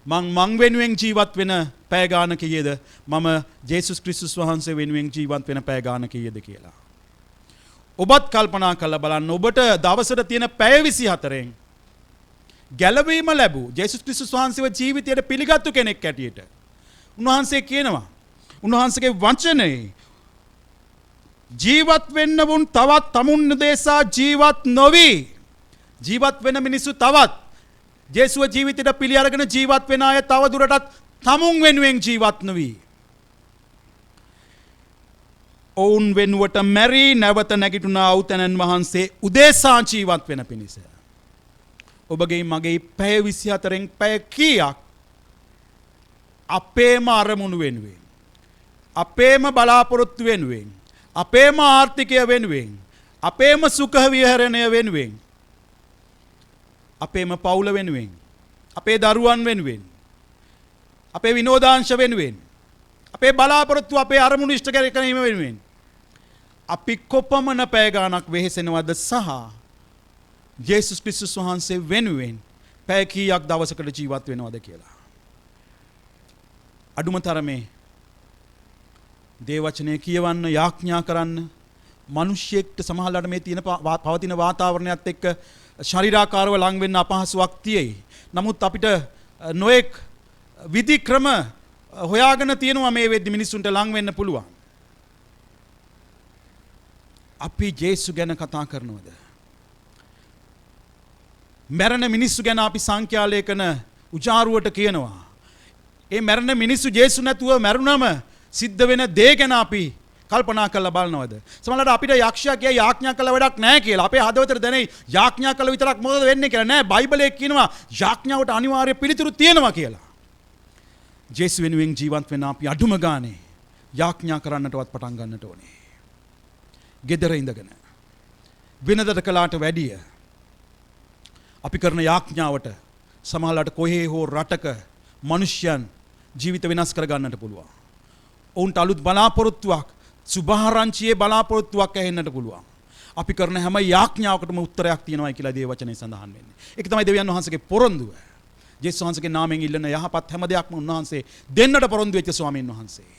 මං වෙනුවෙන් ජීවත් වෙන පැය ගාන කීයද මම ජේසුස් ක්‍රිස්තුස් වහන්සේ වෙනුවෙන් ජීවත් වෙන පැය ගාන කීයද කියලා. ඔබත් කල්පනා කරලා බලන්න ඔබට දවසට තියෙන පැය 24න් ගැලවීම ලැබූ ජේසුස් ක්‍රිස්තුස් වහන්සේව ජීවිතයට පිළිගත්තු කෙනෙක් ඇටියට උන්වහන්සේ කියනවා උන්වහන්සේගේ වචනේ ජීවත් වෙන්න වුන් තවත් තමුන් උදෙසා ජීවත් නොවි ජීවත් වෙන මිනිස්සු තවත් ජේසුව ජීවිතයට පිළි අරගෙන ජීවත් වෙන අය තව දුරටත් තමුන් වෙනුවෙන් ජීවත් නොවි. ඔවුන් වෙනුවට මැරී නැවත නැගිටුණා වූ තැනන් වහන්සේ උදෙසා ජීවත් වෙන පිණිස. ඔබගේ මගේ පැය 24න් පැය කීයක් අපේම අරමුණු වෙනුවෙන් අපේම බලාපොරොත්තු වෙනුවෙන් අපේම ආර්ථිකය වෙනුවෙන් අපේම සුඛ විහරණය වෙනුවෙන් අපේම පවුල වෙනුවෙන් අපේ දරුවන් වෙනුවෙන් අපේ විනෝදාංශ වෙනුවෙන් අපේ බලාපොරොත්තු අපේ අරමුණු ඉෂ්ට කර ගැනීම වෙනුවෙන් අපි කොපමණ පැය ගාණක් වෙහෙසෙනවද සහ ජේසුස් ක්‍රිස්තුස් වහන්සේ වෙනුවෙන් පැය කීයක් දවසකට ජීවත් වෙනවද කියලා. අඩුම තරමේ දේවචනය කියවන්න යාඥා කරන්න මිනිස්සෙක්ට සමහරවිට මේ තියෙන පවතින වාතාවරණයත් එක්ක ශරීරාකාරව ලං වෙන්න අපහසුයක් තියෙයි. නමුත් අපිට නොඑක් විධි ක්‍රම හොයාගෙන තියෙනවා මේ වෙද්දි මිනිස්සුන්ට ලං වෙන්න පුළුවන්. අපි ජේසු ගැන කතා කරනවද? මැරෙන මිනිස්සු ගැන අපි සංඛ්‍යාලේඛන උජාරුවට කියනවා. ඒ මැරෙන මිනිස්සු ජේසු නැතුව මැරුණම සිද්ධ වෙන දේ ගැන අපි කල්පනා කරලා බලනවද? සමහරවිට අපිට යක්ෂයා කිය යාඥා කළ වැඩක් නැහැ කියලා. අපේ හදවතට දැනෙයි යාඥා කළ විතරක් මොකද වෙන්නේ කියලා. නෑ, බයිබලයේ කියනවා යාඥාවට අනිවාර්ය පිළිතුරු තියෙනවා කියලා. ජේසු වෙනුවෙන් ජීවත් වෙන අපි අඩුම ගානේ යාඥා කරන්නටවත් පටන් ගන්නට ඕනේ. gedara ඉඳගෙන වෙනදට කළාට වැඩිය අපි කරන යාඥාවට සමහරවිට කොහේ හෝ රටක මිනිස්යන් ජීවිත වෙනස් කර ගන්නට පුළුවන්. ඔවුන්ට අලුත් බලාපොරොත්තුවක්, සුභාරංචියේ බලාපොරොත්තුවක් ඇහෙන්නට පුළුවන්. අපි කරන හැම යාඥාවකටම උත්තරයක් තියෙනවා කියලා දේ වචනේ සඳහන් වෙන්නේ. ඒක තමයි දෙවියන් වහන්සේගේ පොරොන්දුව. ජේසුස් වහන්සේගේ නාමයෙන් ඉල්ලන යහපත් හැම දෙයක්ම උන්වහන්සේ දෙන්නට පොරොන්දු වෙච්ච ස්වාමීන් වහන්සේ.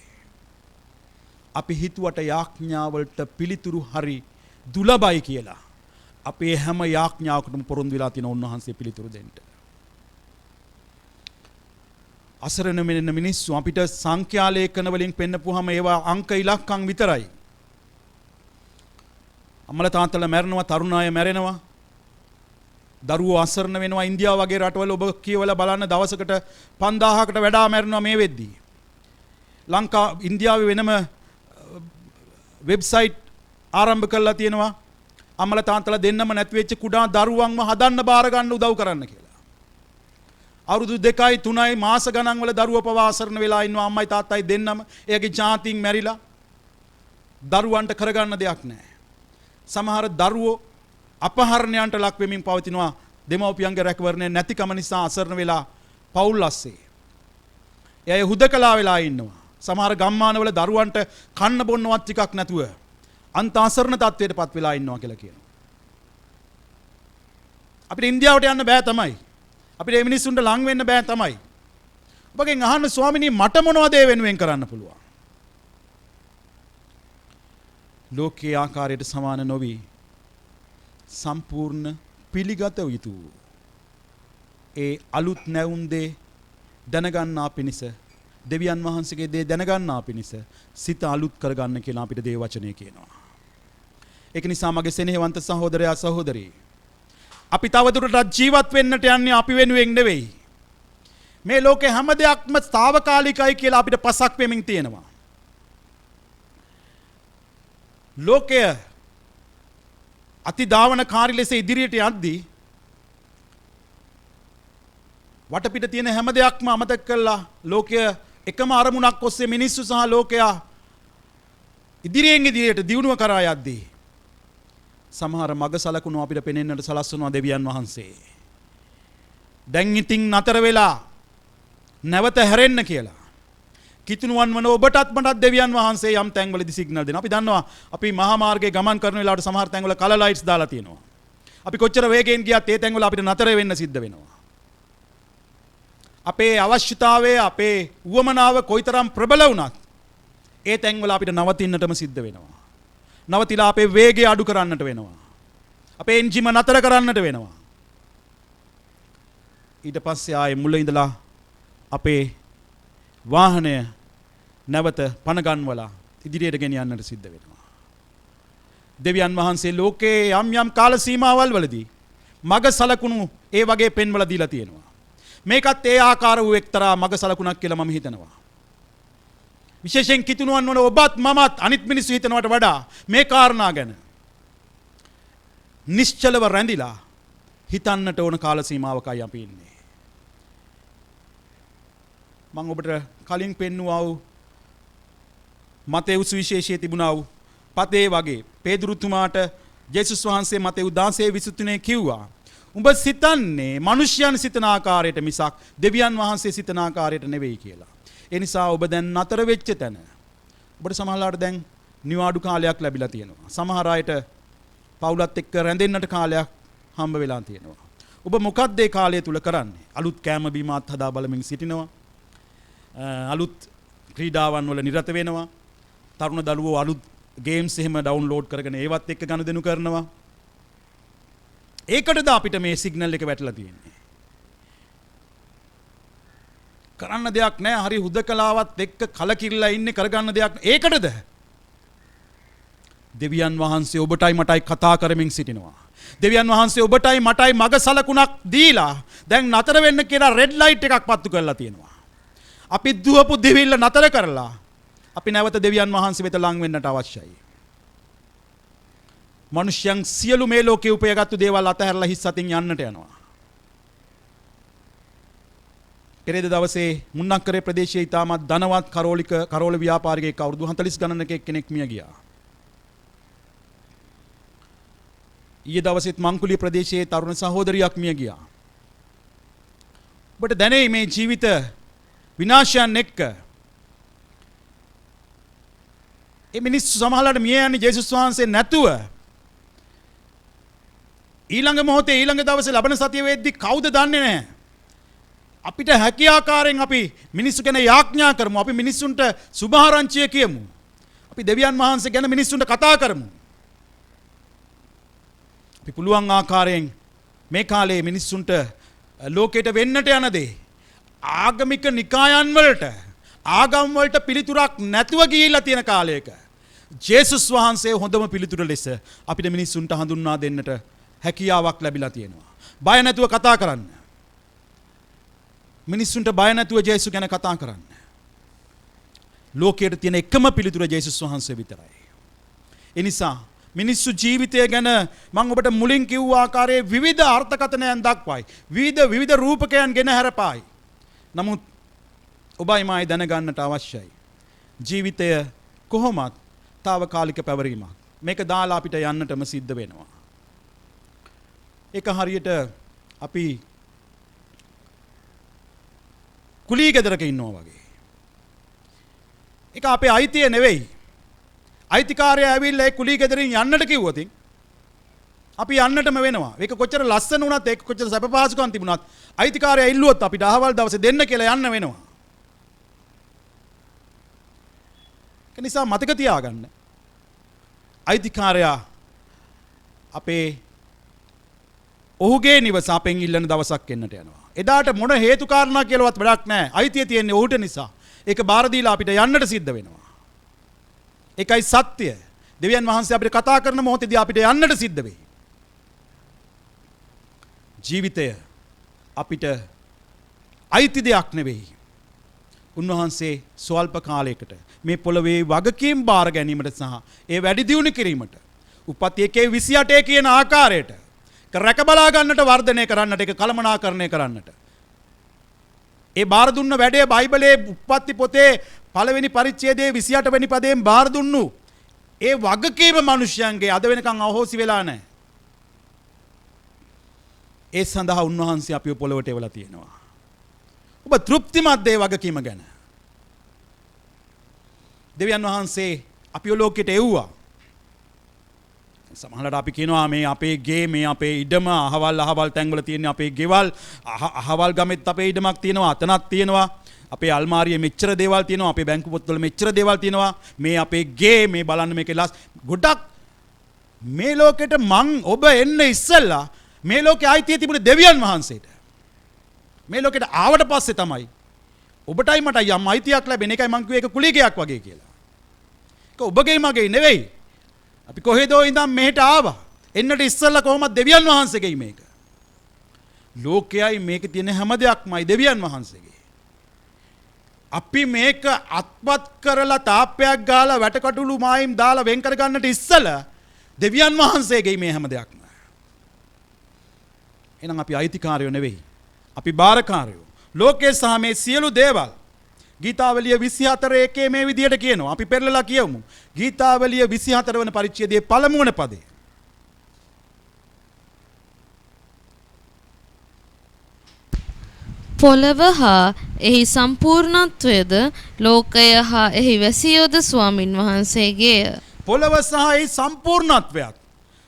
අපි හිතුවට යාඥාවලට පිළිතුරු හරි දුලබයි කියලා. අපේ හැම යාඥාවකටම පොරොන්දු වෙලා තියෙන උන්වහන්සේ පිළිතුරු දෙන්න. අසරණ මෙන්න මිනිස්සු අපිට සංඛ්‍යාලේඛන වලින් පෙන්නපුවාම ඒවා අංක ඉලක්කම් විතරයි. අම්මලා තාත්තලා මැරෙනවා, තරුණ අය මැරෙනවා. දරුවෝ අසරණ වෙනවා. ඉන්දියාව වගේ රටවල ඔබ කියවලා බලන්න දවසකට 5000කට වඩා මැරෙනවා මේ වෙද්දී. ඉන්දියාවේ වෙනම වෙබ්සයිට් ආරම්භ කරලා තියෙනවා. අම්මලා තාත්තලා දෙන්නම නැති වෙච්ච කුඩා දරුවන්ව හදන්න බාර ගන්න උදව් කරන්න කියලා. අවුරුදු 2යි 3යි මාස ගණන් වල දරුවෝ පවා අසරණ වෙලා ඉන්නවා. අම්මයි තාත්තයි දෙන්නම එයාගේ ජාතීන් මැරිලා. දරුවන්ට කරගන්න දෙයක් නැහැ. සමහර දරුවෝ අපහරණයන්ට ලක් වෙමින් පවතිනවා. දෙමව්පියන්ගේ රැකවරණය නැතිකම නිසා අසරණ වෙලා පවුල් අස්සේ. එය හුදකලා වෙලා ඉන්නවා. සමහර ගම්මානවල දරුවන්ට කන්න බොන්නවත් ටිකක් නැතුව අන්ත අසරණ තත්ත්වයටපත් වෙලා ඉන්නවා කියලා කියනවා. අපිට ඉන්දියාවට යන්න බෑ තමයි. අපිට මේ මිනිස්සුන්ට ලං වෙන්න බෑ තමයි. ඔබගෙන් අහන්න ස්වාමිනී මට මොනවද ඒ වෙනුවෙන් කරන්න පුළුවන්? ලෝකයේ ආකාරයට සමාන නොවි සම්පූර්ණ පිළිගත යුතු ඒ අලුත් නැවුම් දේ දැනගන්නා පිණිස, දෙවියන් වහන්සේගේ දේ දැනගන්නා පිණිස සිත අලුත් කරගන්න කියලා අපිට දේ වචනය කියනවා. ඒක නිසා මගේ සෙනෙහවන්ත සහෝදරයා සහෝදරී, අපි තවදුරටත් ජීවත් වෙන්නට යන්නේ අපි වෙනුවෙන් නෙවෙයි. මේ ලෝකේ හැම දෙයක්ම తాවකාලිකයි කියලා අපිට පසක් වෙමින් තියෙනවා. ලෝකය අතිදාවනකාරී ලෙස ඉදිරියට යද්දී වටපිට තියෙන හැම දෙයක්ම අමතක කරලා ලෝකය එකම අරමුණක් ඔස්සේ මිනිස්සු සහ ලෝකයා ඉදිරියෙන් ඉදිරියට දියුණුව කරා යද්දී සමහර මග සලකුණු අපිට පෙනෙන්නට සලස්වනවා දෙවියන් වහන්සේ. දැන් ඉතින් නතර වෙලා නැවත හැරෙන්න කියලා. කිතුණුවන් වන ඔබටත් මටත් දෙවියන් වහන්සේ යම් තැන්වලදී සිග්නල් දෙනවා. අපි දන්නවා අපි මහා මාර්ගයේ ගමන් කරන වෙලාවට සමහර තැන්වල කලර් ලයිට්ස් දාලා තියෙනවා. අපි කොච්චර වේගයෙන් ගියත් ඒ තැන්වල අපිට නතර වෙන්න සිද්ධ වෙනවා. අපේ අවශ්‍යතාවය, අපේ උවමනාව කොයිතරම් ප්‍රබල වුණත් ඒ තැන්වල අපිට නවතින්නටම සිද්ධ වෙනවා. නවතිලා අපේ වේගය අඩු කරන්නට වෙනවා. අපේ එන්ජිම නතර කරන්නට වෙනවා. ඊට පස්සේ ආයේ මුල ඉඳලා අපේ වාහනය නැවත පණ ගන්වලා ඉදිරියට ගෙනියන්නට සිද්ධ වෙනවා. දෙවියන් වහන්සේ ලෝකයේ යම් යම් කාල සීමාවල් වලදී මග සලකුණු ඒ වගේ පෙන්වලා දීලා තියෙනවා. මේකත් ඒ ආකාර වූ එක්තරා මග සලකුණක් කියලා මම හිතනවා. විශේෂයෙන් කිතුණුවන් වන ඔබත් මමත් අනිත් මිනිස්සු හිතනවට වඩා මේ කාරණා ගැන නිශ්චලව රැඳිලා හිතන්නට ඕන කාල සීමාවකයි අපි ඉන්නේ. මම ඔබට කලින් පෙන්වුවා වූ මතෙව්ස් විශේෂයේ තිබුණා වූ පතේ වගේ පේදුරුතුමාට ජේසුස් වහන්සේ මතෙව් 16:23 කිව්වා, උඹ සිතන්නේ මිනිස්යන් සිතන ආකාරයට මිසක් දෙවියන් වහන්සේ සිතන ආකාරයට නෙවෙයි කියලා. ඒ නිසා ඔබ දැන් නතර වෙච්ච තැන ඔබට සමහරවිට දැන් නිවාඩු කාලයක් ලැබිලා තියෙනවා. සමහර අයට පවුලත් එක්ක රැඳෙන්නට කාලයක් හම්බ වෙලා තියෙනවා. ඔබ මොකක්ද ඒ කාලය තුල කරන්නේ? අලුත් කෑම බීමත් හදා බලමින් සිටිනවා. අලුත් ක්‍රීඩාවන් වල නිරත වෙනවා. තරුණ දරුවෝ අලුත් ගේම්ස් එහෙම ඩවුන්ලෝඩ් කරගෙන ඒවත් එක්ක ගනුදෙනු කරනවා. ඒකටද අපිට මේ සිග්නල් එක වැටලා තියෙන්නේ. කරන්න දෙයක් නැහැ. හරි හුදකලාවත් එක්ක කලකිරිලා ඉන්නේ කරගන්න දෙයක්. ඒකටද දෙවියන් වහන්සේ ඔබටයි මටයි කතා කරමින් සිටිනවා. දෙවියන් වහන්සේ ඔබටයි මටයි මග සලකුණක් දීලා දැන් නතර වෙන්න කියලා රෙඩ් ලයිට් එකක් පත්තු කරලා තියෙනවා. අපි දුවපු දෙවිල්ල නතර කරලා අපි නැවත දෙවියන් වහන්සේ වෙත ලං වෙන්නට අවශ්‍යයි. මිනිස්යන් සියලු මේ ලෝකේ උපයගත්තු දේවල් අතහැරලා හිස් අතින් යන්නට යනවා. පෙරේද දවසේ මුන්නක්කරේ ප්‍රදේශයේ ඉතාමත් ධනවත් කරෝල ව්‍යාපාරිකයෙක් අවුරුදු 40 ගණනක කෙනෙක් මිය ගියා. ඊයේ දවසේත් මංකුලිය ප්‍රදේශයේ තරුණ සහෝදරියක් මිය ගියා. ඔබට දැනේ මේ ජීවිත විනාශයන් එක්ක ඒ මිනිස්සු සමහරවිට මිය යන්නේ ජේසුස් වහන්සේ නැතුව. ඊළඟ මොහොතේ ඊළඟ දවසේ ලබන සතිය වෙද්දි කවුද දන්නේ නැහැ. අපිට හැකි ආකාරයෙන් අපි මිනිස්සු ගැන යාඥා කරමු. අපි මිනිස්සුන්ට සුභාරංචිය කියමු. අපි දෙවියන් වහන්සේ ගැන මිනිස්සුන්ට කතා කරමු. අපි පුළුවන් ආකාරයෙන් මේ කාලේ මිනිස්සුන්ට ලෝකයට වෙන්නට යන දේ ආගමික නිකායන් වලට ආගම් වලට පිළිතුරක් නැතුව ගිහිල්ලා තියෙන කාලයක ජේසුස් වහන්සේ හොඳම පිළිතුර ලෙස අපිට මිනිස්සුන්ට හඳුන්වා දෙන්නට හැකියාවක් ලැබිලා තියෙනවා. බය නැතුව කතා කරන්න. මිනිස්සුන්ට බය නැතුව ජේසුස් ගැන කතා කරන්න. ලෝකයට තියෙන එකම පිළිතුර ජේසුස් වහන්සේ විතරයි. ඒ නිසා මිනිස්සු ජීවිතය ගැන මම ඔබට මුලින් කිව්ව ආකාරයේ විවිධ අර්ථකථනයන් දක්වයි. විවිධ රූපකයන් ගෙන හැරපායි. නමුත් ඔබයි මායි දැනගන්නට අවශ්‍යයි. ජීවිතය කොහොමත් తాවකාලික පැවරීමක්. මේක දාලා අපිට යන්නටම සිද්ධ වෙනවා. ඒක හරියට අපි කුලී ගෙදරක ඉන්නවා වගේ. ඒක අපේ අයිතිය නෙවෙයි. අයිතිකාරයා ඇවිල්ලා ඒ කුලී ගෙදරින් යන්නට කිව්වොත් අපි යන්නටම වෙනවා. ඒක කොච්චර ලස්සන වුණත් ඒක කොච්චර සැප පහසුකම් තිබුණත් අයිතිකාරයා ඉල්ලුවොත් අපිට අහවල් දවසේ දෙන්න කියලා යන්න වෙනවා. ඒ නිසා මතක තියාගන්න. අයිතිකාරයා අපේ ඔහුගේ නිවස අපෙන් ඉල්ලන දවසක් එන්නට යනවා. එදාට මොන හේතු කාරණා කියලාවත් වැඩක් නැහැ. අයිතිය තියෙන්නේ ඔහුට නිසා. ඒක බාර දීලා අපිට යන්නට සිද්ධ වෙනවා. ඒකයි සත්‍ය. දෙවියන් වහන්සේ අපිට කතා කරන මොහොතේදී අපිට යන්නට සිද්ධ වෙයි. ජීවිතය අපිට අයිති දෙයක් නෙවෙයි. උන්වහන්සේ ස්වල්ප කාලයකට මේ පොළවේ වගකීම් බාර ගැනීමට සහ ඒ වැඩි දියුණු කිරීමට උපත් 1:28 කියන ආකාරයට රැක බලා ගන්නට වර්ධනය කරන්නට ඒක කළමනාකරණය කරන්නට ඒ බාර දුන්න වැඩේ බයිබලයේ උප්පත්ති පොතේ පළවෙනි පරිච්ඡේදයේ 28 වෙනි පදයෙන් බාර දුන්නු ඒ වගකීම මිනිස්යන්ගේ අද වෙනකන් අහෝසි වෙලා නැහැ. ඒ සඳහා උන්වහන්සේ අපිව පොළවට එවලා තියෙනවා. ඔබ තෘප්තිමත් ඒ වගකීම ගැන. දෙවියන් වහන්සේ අපිව ලෝකෙට එව්වා. සමහරවිට අපි කියනවා මේ අපේ ගේ මේ අපේ ඉඩම අහවල් තැන්වල තියෙන අපේ ගෙවල් අහවල් ගමෙත් අපේ ඉඩමක් තියෙනවා අතනක් තියෙනවා අපේ අල්මාරියේ මෙච්චර දේවල් තියෙනවා අපේ බැංකු පොත්වල මෙච්චර දේවල් තියෙනවා මේ අපේ ගේ මේ බලන්න මේකේ ලස් ගොඩක් මේ ලෝකෙට මං ඔබ එන්න ඉස්සෙල්ලා මේ ලෝකේ ආයිතිය තිබුණේ දෙවියන් වහන්සේට. මේ ලෝකෙට ආවට පස්සේ තමයි ඔබටයි මටයි යම් අයිතියක් ලැබෙන. එකයි මං කිව්වේ ඒක කුලීකයක් වගේ කියලා. ඒක ඔබගේ මගේ නෙවෙයි. අපි කොහෙදෝ ඉඳන් මෙහෙට ආවා. එන්නට ඉස්සෙල්ලා කොහොමද දෙවියන් වහන්සේගෙයි මේක. ලෝකයයි මේකේ තියෙන හැම දෙයක්මයි දෙවියන් වහන්සේගේ. අපි මේක අත්පත් කරලා තාප්පයක් ගාලා වැටකටුළු මායිම් දාලා වෙන් කර ගන්නට ඉස්සෙල්ලා දෙවියන් වහන්සේගෙයි මේ හැම දෙයක්ම. එහෙනම් අපි අයිතිකාරයෝ නෙවෙයි. අපි බාරකාරයෝ. ලෝකයේ සහ මේ සියලු දේවල් ගීතාවලිය 24:1 මේ විදිහට කියනවා. අපි පෙරලලා කියමු. ගීතාවලිය 24 වන පරිච්ඡේදයේ පළමු වන පදේ. පොළව හා එහි සම්පූර්ණත්වයද ලෝකය හා එහි වැසියෝද ස්වාමින් වහන්සේගේය. පොළව සහ එහි සම්පූර්ණත්වයත්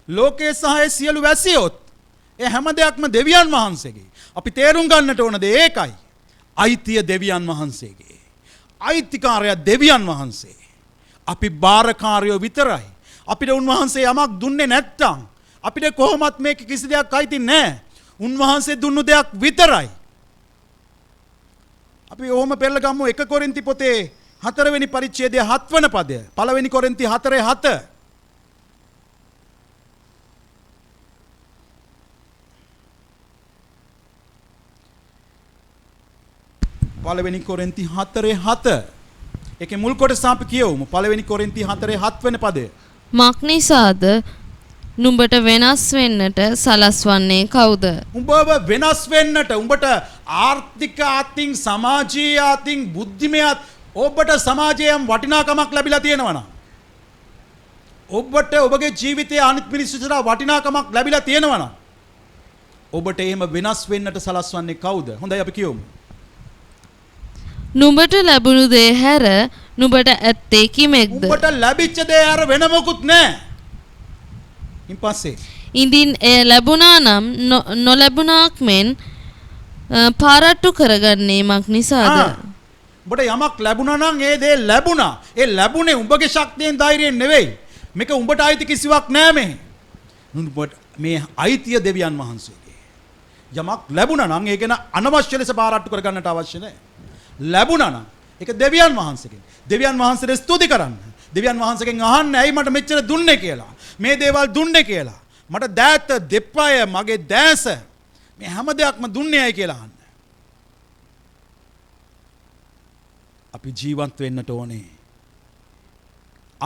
ලෝකයේ සහ ඒ සියලු වැසියොත් ඒ හැම දෙයක්ම දෙවියන් වහන්සේගේ. අපි තේරුම් ගන්නට ඕන දේ ඒකයි. අයිතිය දෙවියන් වහන්සේගේ. අයිතිකාරය දෙවියන් වහන්සේ. අපි බාරකාරයෝ විතරයි. අපිට උන්වහන්සේ යමක් දුන්නේ නැත්තම් අපිට කොහොමත් මේක කිසි දෙයක් අයිති නැහැ. උන්වහන්සේ දුන්නු දෙයක් විතරයි. අපි ඕම පෙරලා ගමු 1 කොරින්ති පොතේ 4 වෙනි පරිච්ඡේදයේ 7 වන පදය. පළවෙනි කොරින්ති 4:7. පළවෙනි කොරින්ති 4:7. ඒකේ මුල් කොටස අපි කියවමු. පළවෙනි කොරින්ති 4:7 වෙනි පදය. මක්නිසාද නුඹට වෙනස් වෙන්නට සලස්වන්නේ කවුද? උඹව වෙනස් වෙන්නට උඹට ආර්ථික අතින් සමාජීය අතින් බුද්ධිමයත් ඔබට සමාජයෙන් වටිනාකමක් ලැබිලා තියෙනවා නම් ඔබට ඔබගේ ජීවිතයේ අනිත් මිනිස්සුන්ට වටිනාකමක් ලැබිලා තියෙනවා නම් ඔබට එහෙම වෙනස් වෙන්නට සලස්වන්නේ කවුද? හොඳයි අපි කියමු. නුඹට ලැබුණු දේ හැර නුඹට ඇත්තේ කිමෙක්ද? උඹට ලැබිච්ච දේ හැර වෙන මොකුත් නැහැ. ඉන්පස්සේ ඉඳින් එය ලැබුණා නම් නොලැබුණාක් මෙන් පාරට්ටු කරගන්නේ මක් නිසාද? ඔබට යමක් ලැබුණා නම් ඒ දේ ලැබුණා. ඒ ලැබුණේ උඹගේ ශක්තියෙන් ධෛර්යයෙන් නෙවෙයි. මේක උඹට අයිති කිසිවක් නෑ මේ. උඹට මේ අයිතිය දෙවියන් වහන්සේගේ. යමක් ලැබුණා නම් ඒක අනවශ්‍ය ලෙස පාරට්ටු කරගන්නට අවශ්‍ය නෑ. ලැබුණා නම් ඒක දෙවියන් වහන්සේගෙන්. දෙවියන් වහන්සේට ස්තුති කරන්න. දෙවියන් වහන්සේගෙන් අහන්න ඇයි මට මෙච්චර දුන්නේ කියලා. මේ දේවල් දුන්නේ කියලා. මට දෑත දෙපය මගේ දැස මේ හැම දෙයක්ම දුන්නේ ඇයි කියලා අහන්න. අපි ජීවත් වෙන්නට ඕනේ.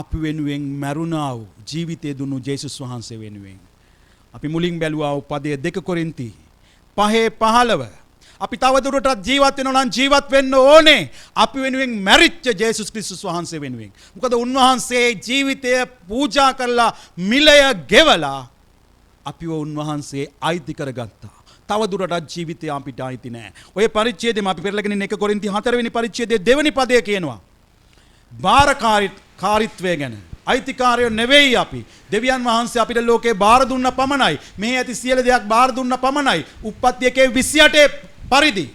අපි වෙනුවෙන් මරුණා වූ ජීවිතය දුන්නු ජේසුස් වහන්සේ වෙනුවෙන්. අපි මුලින් බැලුවා වූ පදයේ 2 කොරින්ති 5:15. අපි තවදුරටත් ජීවත් වෙනවා නම් ජීවත් වෙන්න ඕනේ. අපි වෙනුවෙන් මැරිච්ච ජේසුස් ක්‍රිස්තුස් වහන්සේ වෙනුවෙන්. මොකද උන්වහන්සේ ජීවිතය පූජා කරලා මිලය ගෙවලා අපිව උන්වහන්සේ අයිති කරගත්තා. තවදුරටත් ජීවිතය අපිට අයිති නෑ. ඔය පරිච්ඡේදෙම අපි පෙරලගෙන ඉන්න 1 කොරින්ති 4 වෙනි පරිච්ඡේදයේ 2 වෙනි පදය කියනවා. බාරකාරීත්වය ගැන. අයිතිකාරයෝ නෙවෙයි අපි. දෙවියන් වහන්සේ අපිට ලෝකේ බාර දුන්න පමණයි. මෙහි ඇති සියලු දෙයක් බාර දුන්න පමණයි. උප්පත්ති 1:28 පරිදි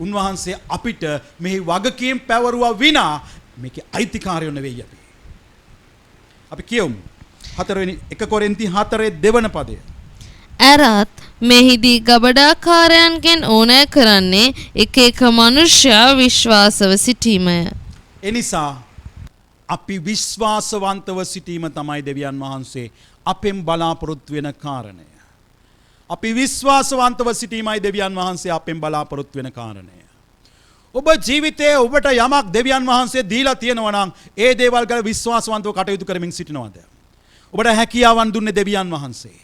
උන්වහන්සේ අපිට මෙහි වගකීම් පැවරුවා විනා මේකේ අයිතිකාරයෝ නෙවෙයි අපි. අපි කියමු 4 වෙනි 1 කොරින්ති 4:2 වෙනි පදය. ඇරත් මෙහිදී ගබඩාකාරයන්ගෙන් ඕනෑ කරන්නේ එක එක මනුෂ්‍යයා විශ්වාසව සිටීමය. එනිසා අපි විශ්වාසවන්තව සිටීම තමයි දෙවියන් වහන්සේ අපෙන් බලාපොරොත්තු වෙන කාරණය. අපි විශ්වාසවන්තව සිටීමයි දෙවියන් වහන්සේ අපෙන් බලාපොරොත්තු වෙන කාරණය. ඔබ ජීවිතයේ ඔබට යමක් දෙවියන් වහන්සේ දීලා තියෙනවා නම් ඒ දේවල් ගැන විශ්වාසවන්තව කටයුතු කරමින් සිටිනවද? ඔබට හැකියාවන් දුන්නේ දෙවියන් වහන්සේ.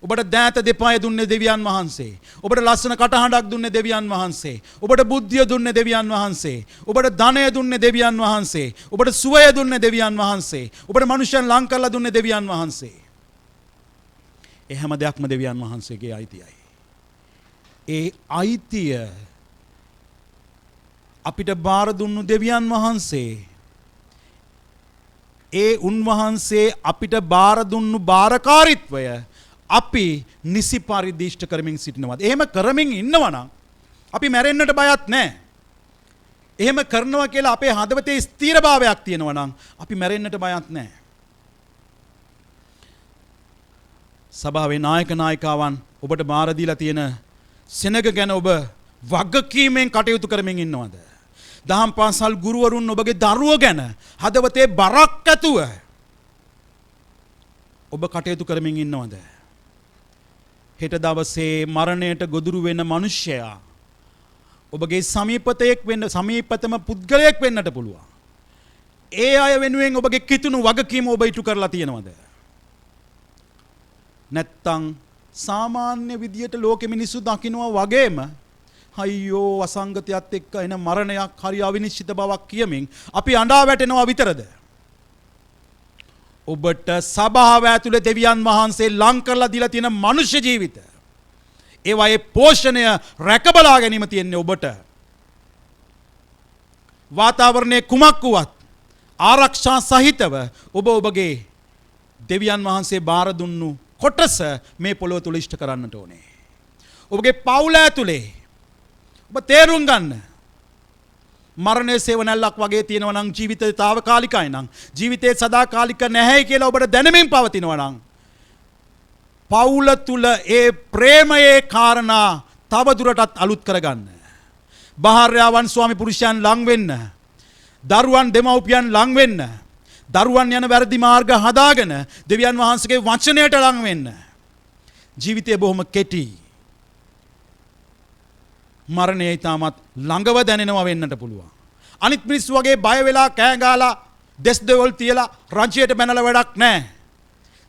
ඔබට දෑත දෙපාය දුන්නේ දෙවියන් වහන්සේ. ඔබට ලස්සන කටහඬක් දුන්නේ දෙවියන් වහන්සේ. ඔබට බුද්ධිය දුන්නේ දෙවියන් වහන්සේ. ඔබට ධනය දුන්නේ දෙවියන් වහන්සේ. ඔබට සුවය දුන්නේ දෙවියන් වහන්සේ. ඔබට මනුෂ්‍යයන් ලං කරලා දුන්නේ දෙවියන් වහන්සේ. ඒ හැම දෙයක්ම දෙවියන් වහන්සේගේ අයිතියයි. ඒ අයිතිය අපිට බාර දුන්නු දෙවියන් වහන්සේ. ඒ උන්වහන්සේ අපිට බාර දුන්නු බාරකාරීත්වය අපි නිසි පරිදි ඉෂ්ට කරමින් සිටිනවා. එහෙම කරමින් ඉන්නවා නම් අපි මැරෙන්නට බයත් නැහැ. එහෙම කරනවා කියලා අපේ හදවතේ ස්ථිරභාවයක් තියෙනවා නම් අපි මැරෙන්නට බයත් නැහැ. සභාවේ නායක නායිකාවන් ඔබට බාර දීලා තියෙන සෙනග ගැන ඔබ වගකීමෙන් කටයුතු කරමින් ඉන්නවද? දහම් පාසල් ගුරුවරුන් ඔබගේ දරුවෝ ගැන හදවතේ බරක් ඇතුව ඔබ කටයුතු කරමින් ඉන්නවද? හෙට දවසේ මරණයට ගොදුරු වෙන මිනිසයා ඔබගේ සමීපතයෙක් වෙන්න සමීපතම පුද්ගලයෙක් වෙන්නට පුළුවන්. ඒ අය වෙනුවෙන් ඔබගේ කිතුණු වගකීම ඔබ ඉටු කරලා තියෙනවද? නැත්තම් සාමාන්‍ය විදියට ලෝකෙ මිනිස්සු දකින්නවා වගේම අයියෝ අසංගතයත් එක්ක එන මරණයක් හරි අවිනිශ්චිත බවක් කියමින් අපි අඬා වැටෙනවා විතරද? ඔබට සභාව ඇතුලේ දෙවියන් වහන්සේ ලං කරලා දීලා තියෙන මනුෂ්‍ය ජීවිත ඒවායේ පෝෂණය රැකබලා ගැනීම තියෙන්නේ ඔබට. වාතාවරණයේ කුමක් වුවත් ආරක්ෂා සහිතව ඔබ ඔබගේ දෙවියන් වහන්සේ බාර දුන්නු කොටස මේ පොළොව තුල ඉෂ්ට කරන්නට ඕනේ. ඔබගේ පවුල ඇතුලේ ඔබ තේරුම් ගන්න. මරණය සේවනල්ලක් වගේ තියෙනවා නම් ජීවිතේ తాවකාලිකයි නම් ජීවිතේ සදාකාලික නැහැයි කියලා ඔබට දැනෙමින් පවතිනවා නම් පවුල තුල ඒ ප්‍රේමයේ කාරණා තව දුරටත් අලුත් කරගන්න. භාර්යාවන් ස්වාමි පුරුෂයන් ලං වෙන්න. දරුවන් දෙමව්පියන් ලං වෙන්න. දරුවන් යන වැරදි මාර්ග හදාගෙන දෙවියන් වහන්සේගේ වචනයට ලං වෙන්න. ජීවිතය බොහොම කෙටි. මරණය ඊටමත් ළඟව දැනෙනවා වෙන්නට පුළුවන්. අනිත් මිනිස්සු වගේ බය වෙලා කෑ ගාලා දෙස් දෙවල් තියලා රජයට බැනලා වැඩක් නැහැ.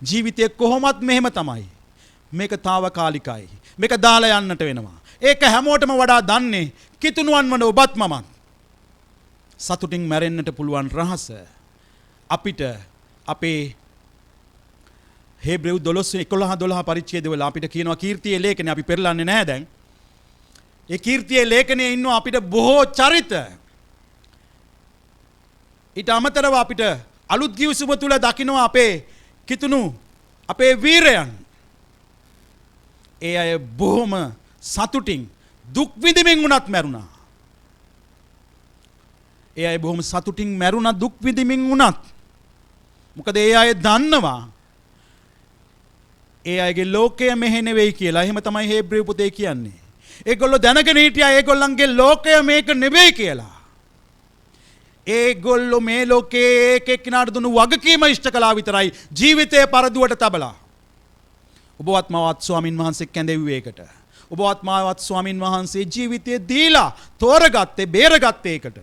ජීවිතය කොහොමත් මෙහෙම තමයි. මේක తాවකාලිකයි. මේක දාලා යන්නට වෙනවා. ඒක හැමෝටම වඩා දන්නේ කිතුණුවන් වන ඔබත් මමත්. සතුටින් මැරෙන්නට පුළුවන් රහස අපිට අපේ හේබ්‍රෙව් 12 පරිච්ඡේදවල අපිට කියනවා කීර්තියේ ලේඛනේ අපි පෙරලන්නේ නැහැ දැන්. ඒ කීර්තියේ ලේඛනයේ ඉන්නවා අපිට බොහෝ චරිත. ඊට අමතරව අපිට අලුත් ගිවිසුම තුල දකින්නවා අපේ කිතුණු අපේ වීරයන්. ඒ අය බොහොම සතුටින් දුක් විඳින්මින් වුණත් මැරුණා. ඒ අය බොහොම සතුටින් මැරුණා දුක් විඳින්මින් වුණත්. මොකද ඒ අය දන්නවා ඒ අයගේ ලෝකය මෙහෙ නෙවෙයි කියලා. එහෙම තමයි හේබ්‍රෙව් පොතේ කියන්නේ. ඒගොල්ලෝ දැනගෙන හිටියා ඒගොල්ලන්ගේ ලෝකය මේක නෙවෙයි කියලා. ඒගොල්ලෝ මේ ලෝකේ එක එක්කිනාට දුන්නු වගකීම ඉෂ්ට කළා විතරයි ජීවිතේ පරදුවට තබලා. ඔබවත් මවත් ස්වාමින් වහන්සේ කැඳෙව්වේ ඒකට. ඔබවත් මාවත් ස්වාමින් වහන්සේ ජීවිතේ දීලා තෝරගත්තේ බේරගත්තේ ඒකට.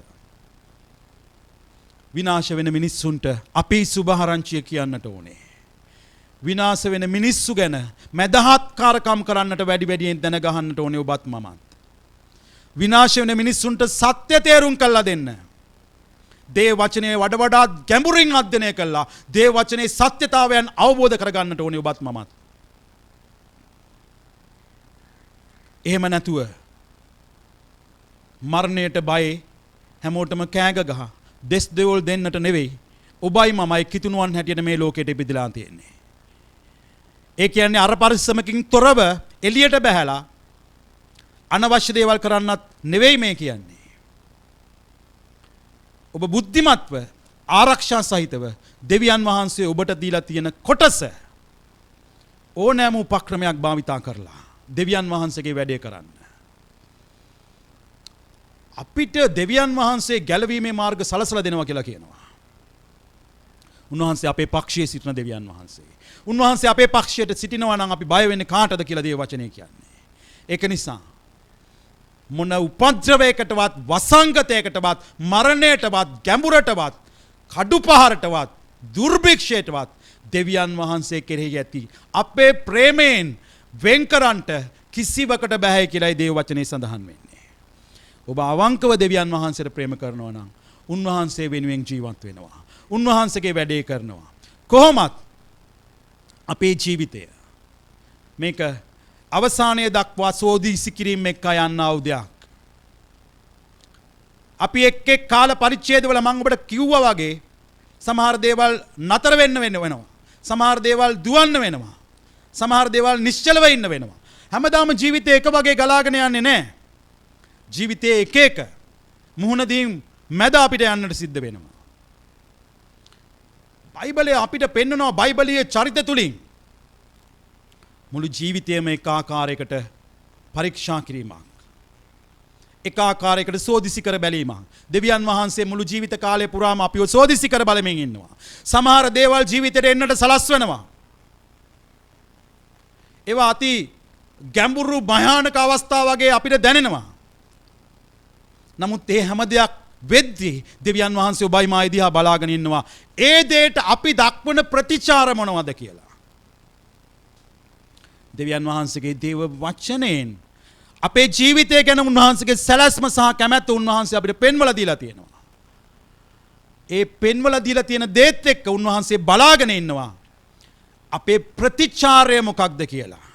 විනාශ වෙන මිනිස්සුන්ට අපි සුභාරංචිය කියන්නට ඕනේ. විනාශ වෙන මිනිස්සු ගැන මැදහත්කාරකම් කරන්නට වැඩි වැඩියෙන් දැන ගහන්නට ඕනේ ඔබත් මමත්. විනාශ වෙන මිනිස්සුන්ට සත්‍ය තේරුම් කළා දෙන්න. දේ වචනේ වඩ වඩාත් ගැඹුරින් අධ්‍යයනය කළා දේ වචනේ සත්‍යතාවයන් අවබෝධ කරගන්නට ඕනේ ඔබත් මමත්. එහෙම නැතුව මරණයට බය හැමෝටම කෑග ගහ දෙස් දෙවොල් දෙන්නට නෙවෙයි ඔබයි මමයි කිතුණුවන් හැටියට මේ ලෝකෙට ඉපදිලා තියෙන්නේ. ඒ කියන්නේ අර පරිස්සමකින් තොරව එළියට බහැලා අනවශ්‍ය දේවල් කරන්නත් නෙවෙයි මේ කියන්නේ. ඔබ බුද්ධිමත්ව ආරක්ෂා සහිතව දෙවියන් වහන්සේ ඔබට දීලා තියෙන කොටස ඕනෑම උපක්‍රමයක් භාවිතා කරලා දෙවියන් වහන්සේගේ වැඩේ කරන්න. අපිට දෙවියන් වහන්සේ ගැලවීමේ මාර්ග සලසලා දෙනවා කියලා කියනවා. උන්වහන්සේ අපේ පක්ෂයේ සිටින දෙවියන් වහන්සේ. උන්වහන්සේ අපේ පක්ෂයට සිටිනවා නම් අපි බය වෙන්නේ කාටද කියලා දේව වචනේ කියන්නේ. ඒක නිසා මොන උපද්‍රවයකටවත් වසංගතයකටවත් මරණයටවත් ගැඹුරටවත් කඩුපහරටවත් දුර්භික්ෂයටවත් දෙවියන් වහන්සේ කෙරෙහි ඇති අපේ ප්‍රේමයෙන් වෙන්කරන්ට කිසිවකට බෑ කියලායි දේව වචනේ සඳහන් වෙන්නේ. ඔබ අවංකව දෙවියන් වහන්සේට ප්‍රේම කරනවා නම් උන්වහන්සේ වෙනුවෙන් ජීවත් වෙනවා. උන්වහන්සේගේ වැඩේ කරනවා. කොහොමත් අපේ ජීවිතය මේක අවසානයේ දක්වා සෝදීසි කිරීම එක්ක යන්නා වූ දෙයක්. අපි එක් එක් කාල පරිච්ඡේදවල මම ඔබට කිව්වා වගේ සමහර දේවල් නතර වෙනවා. සමහර දේවල් දුවන්න වෙනවා. සමහර දේවල් නිශ්චලව ඉන්න වෙනවා. හැමදාම ජීවිතේ එක වගේ ගලාගෙන යන්නේ නැහැ. ජීවිතේ එක එක මුහුණදීන් මැද අපිට යන්නට සිද්ධ වෙනවා. බයිබලයේ අපිට පෙන්වනවා බයිබලීය චරිත තුලින් මුළු ජීවිතයම එක ආකාරයකට පරීක්ෂා කිරීමක්. එක ආකාරයකට සෝදිසි කර බැලීමක්. දෙවියන් වහන්සේ මුළු ජීවිත කාලය පුරාම අපිව සෝදිසි කර බලමින් ඉන්නවා. සමහර දේවල් ජීවිතේට එන්නට සලස්වනවා. ඒවා අති ගැඹුරු භයානක අවස්ථා වගේ අපිට දැනෙනවා. නමුත් ඒ හැම දෙයක් වෙද්දී දෙවියන් වහන්සේ ඔබයි මායි දිහා බලාගෙන ඉන්නවා. ඒ දෙයට අපි දක්වන ප්‍රතිචාර මොනවද කියලා. දෙවියන් වහන්සේගේ දේව වචනයෙන් අපේ ජීවිතය ගැන උන්වහන්සේගේ සැලැස්ම සහ කැමැත්ත උන්වහන්සේ අපිට පෙන්වලා දීලා තියෙනවා. ඒ පෙන්වලා දීලා තියෙන දේත් එක්ක උන්වහන්සේ බලාගෙන ඉන්නවා. අපේ ප්‍රතිචාරය මොකක්ද කියලා.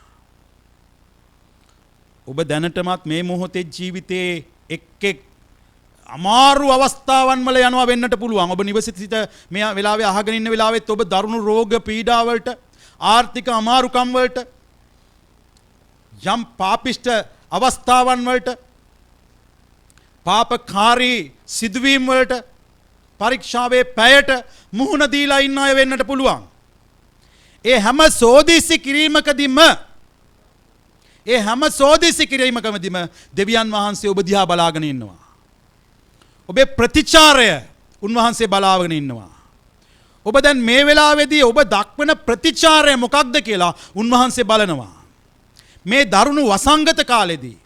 ඔබ දැනටමත් මේ මොහොතේ ජීවිතේ එක් අමාරු අවස්ථාවන් වල යනවා වෙන්නට පුළුවන්. ඔබ නිවසේ සිට මේ වෙලාවේ අහගෙන ඉන්න වෙලාවෙත් ඔබ දරුණු රෝග පීඩාවලට ආර්ථික අමාරුකම් වලට යම් පාපිෂ්ඨ අවස්ථාවන් වලට පාපකාරී සිදුවීම් වලට පරීක්ෂාවේ පැයට මුහුණ දීලා ඉන්න අය වෙන්නට පුළුවන්. ඒ හැම සෝදිසි කිරීමකදීම දෙවියන් වහන්සේ ඔබ දිහා බලාගෙන ඉන්නවා. ඔබේ ප්‍රතිචාරය උන්වහන්සේ බලාගෙන ඉන්නවා. ඔබ දැන් මේ වෙලාවේදී ඔබ දක්වන ප්‍රතිචාරය මොකක්ද කියලා උන්වහන්සේ බලනවා. මේ දරුණු වසංගත කාලෙදී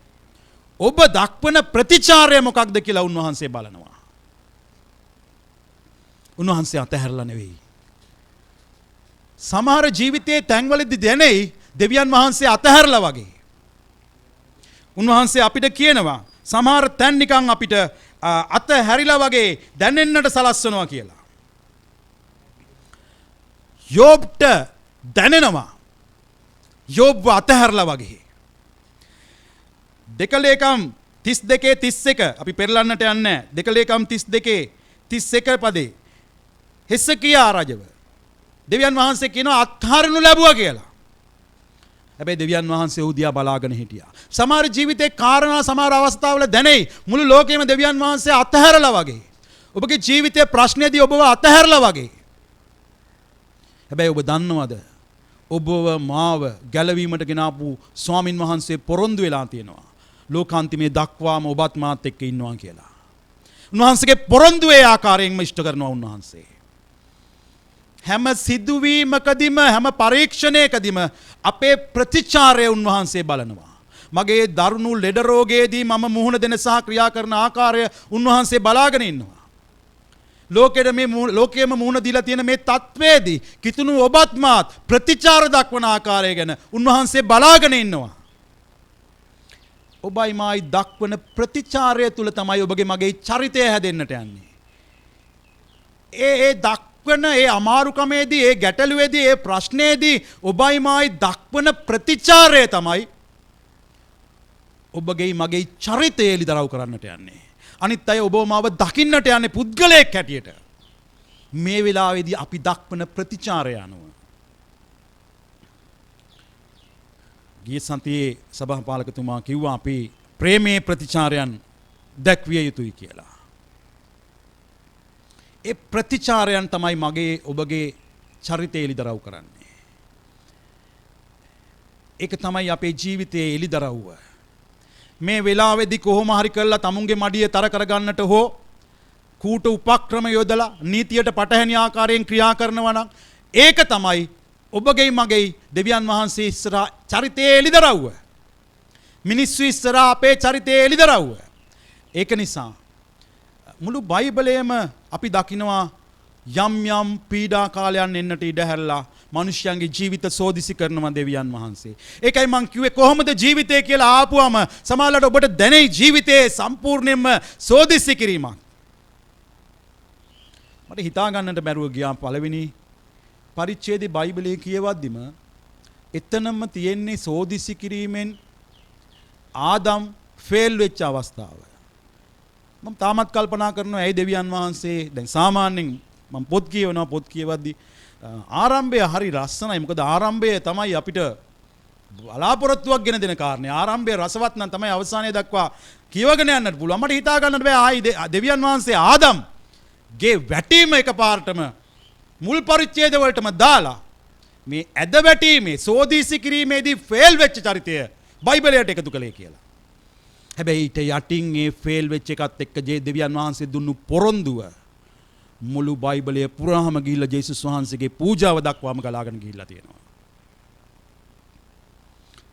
ඔබ දක්වන ප්‍රතිචාරය මොකක්ද කියලා උන්වහන්සේ බලනවා. උන්වහන්සේ අතහැරලා නෙවෙයි. සමහර ජීවිතයේ තැන්වලදී දැනෙයි දෙවියන් වහන්සේ අතහැරලා වගේ. උන්වහන්සේ අපිට කියනවා සමහර තැන් නිකන් අපිට අතහැරිලා වගේ දැනෙන්නට සලස්වනවා කියලා. යෝබ්ට දැනෙනවා යෝබ්ව අතහැරලා වගේ. දෙකලේකම් 32:31 අපි පෙරලන්නට යන්නේ. දෙකලේකම් 32:31 පදේ හෙසකියා රජව දෙවියන් වහන්සේ කියනවා අත්හරිනු ලැබුවා කියලා. හැබැයි දෙවියන් වහන්සේ ඔහු දිහා බලාගෙන හිටියා. සමහර ජීවිතේ කාරණා සමහර අවස්ථාවල දැනෙයි මුළු ලෝකෙම දෙවියන් වහන්සේ අතහැරලා වගේ. ඔබගේ ජීවිතයේ ප්‍රශ්නේදී ඔබව අතහැරලා වගේ. හැබැයි ඔබ දන්නවද? ඔබව මාව ගැලවීමට ගෙනාපු ස්වාමින් වහන්සේ පොරොන්දු වෙලා තියෙනවා. ලෝකාන්තිමේ දක්වාම ඔබත් මාත් එක්ක ඉන්නවා කියලා. උන්වහන්සේගේ පොරොන්දුවේ ආකාරයෙන්ම ඉෂ්ට කරනවා උන්වහන්සේ. හැම සිදුවීමකදීම හැම පරීක්ෂණයකදීම අපේ ප්‍රතිචාරය උන්වහන්සේ බලනවා. මගේ දරුණු ලෙඩ රෝගයේදී මම මුහුණ දෙන සහ ක්‍රියා කරන ආකාරය උන්වහන්සේ බලාගෙන ඉන්නවා. ලෝකයේම මුහුණ දීලා තියෙන මේ තත්වයේදී කිතුණු ඔබත් මාත් ප්‍රතිචාර දක්වන ආකාරය ගැන උන්වහන්සේ බලාගෙන ඉන්නවා. ඔබයි මායි දක්වන ප්‍රතිචාරය තුල තමයි ඔබගේ මගේ චරිතය හැදෙන්නට යන්නේ. ඒ දක්වන ඒ අමාරුකමේදී ඒ ගැටලුවේදී ඒ ප්‍රශ්නේදී ඔබයි මායි දක්වන ප්‍රතිචාරය තමයි ඔබගේ මගේ චරිතය එළිදරව් කරන්නට යන්නේ. අනිත් අය ඔබව මාව දකින්නට යන්නේ පුද්ගලයෙක් හැටියට. මේ වෙලාවේදී අපි දක්වන ප්‍රතිචාරය අනුව ගිය සතියේ සභාපාලකතුමා කිව්වා අපි ප්‍රේමයේ ප්‍රතිචාරයන් දැක්විය යුතුයි කියලා. ඒ ප්‍රතිචාරයන් තමයි මගේ ඔබගේ චරිතය එළිදරව් කරන්නේ. ඒක තමයි අපේ ජීවිතයේ එළිදරව්ව. මේ වෙලාවේදී කොහොම හරි කරලා තමුන්ගේ මඩිය තර කරගන්නට හෝ කූට උපක්‍රම යොදලා නීතියට පටහැනි ආකාරයෙන් ක්‍රියා කරනවා නම් ඒක තමයි ඔබගේ මගේ දෙවියන් වහන්සේ ඉස්සරහා චරිතයේ එළිදරව්ව. මිනිස්සු ඉස්සරහා අපේ චරිතයේ එළිදරව්ව. ඒක නිසා මුළු බයිබලයේම අපි දකිනවා යම් යම් පීඩා කාලයන් එන්නට ඉඩ හැරලා මිනිස්යන්ගේ ජීවිත සෝදිසි කරනවා දෙවියන් වහන්සේ. ඒකයි මං කිව්වේ කොහොමද ජීවිතය කියලා ආපුවම සමහරවිට ඔබට දැනෙයි ජීවිතයේ සම්පූර්ණයෙන්ම සෝදිසි කිරීමක්. මට හිතා ගන්නට බැරුව ගියා පළවෙනි පරිච්ඡේදයේ බයිබලයේ කියවද්දිම එතනම තියෙන්නේ සෝදිසි කිරීමෙන් ආදම් ෆේල් වෙච්ච අවස්ථාව. මම තාමත් කල්පනා කරනවා ඇයි දෙවියන් වහන්සේ දැන් සාමාන්‍යයෙන් මම පොත් කියවනවා පොත් කියවද්දි ආරම්භය හරි ලස්සනයි. මොකද ආරම්භය තමයි අපිට බලාපොරොත්තුවක් ගෙන දෙන කාරණේ. ආරම්භය රසවත් නම් තමයි අවසානයේ දක්වා කියවගෙන යන්නට පුළුවන්. මට හිතා ගන්නට බෑ ආයි දෙවියන් වහන්සේ ආදම්ගේ වැටීම එකපාරටම මුල් පරිච්ඡේද වලටම දාලා මේ ඇද වැටීමේ සෝදීසි කිරීමේදී ෆේල් වෙච්ච චරිතය බයිබලයට එකතු කළේ කියලා. හැබැයි ඊට යටින් ඒ ෆේල් වෙච්ච එකත් එක්ක දෙවියන් වහන්සේ දුන්නු පොරොන්දුව මුළු බයිබලය පුරාම ගිහිල්ලා ජේසුස් වහන්සේගේ පූජාව දක්වාම ගලාගෙන ගිහිල්ලා තියෙනවා.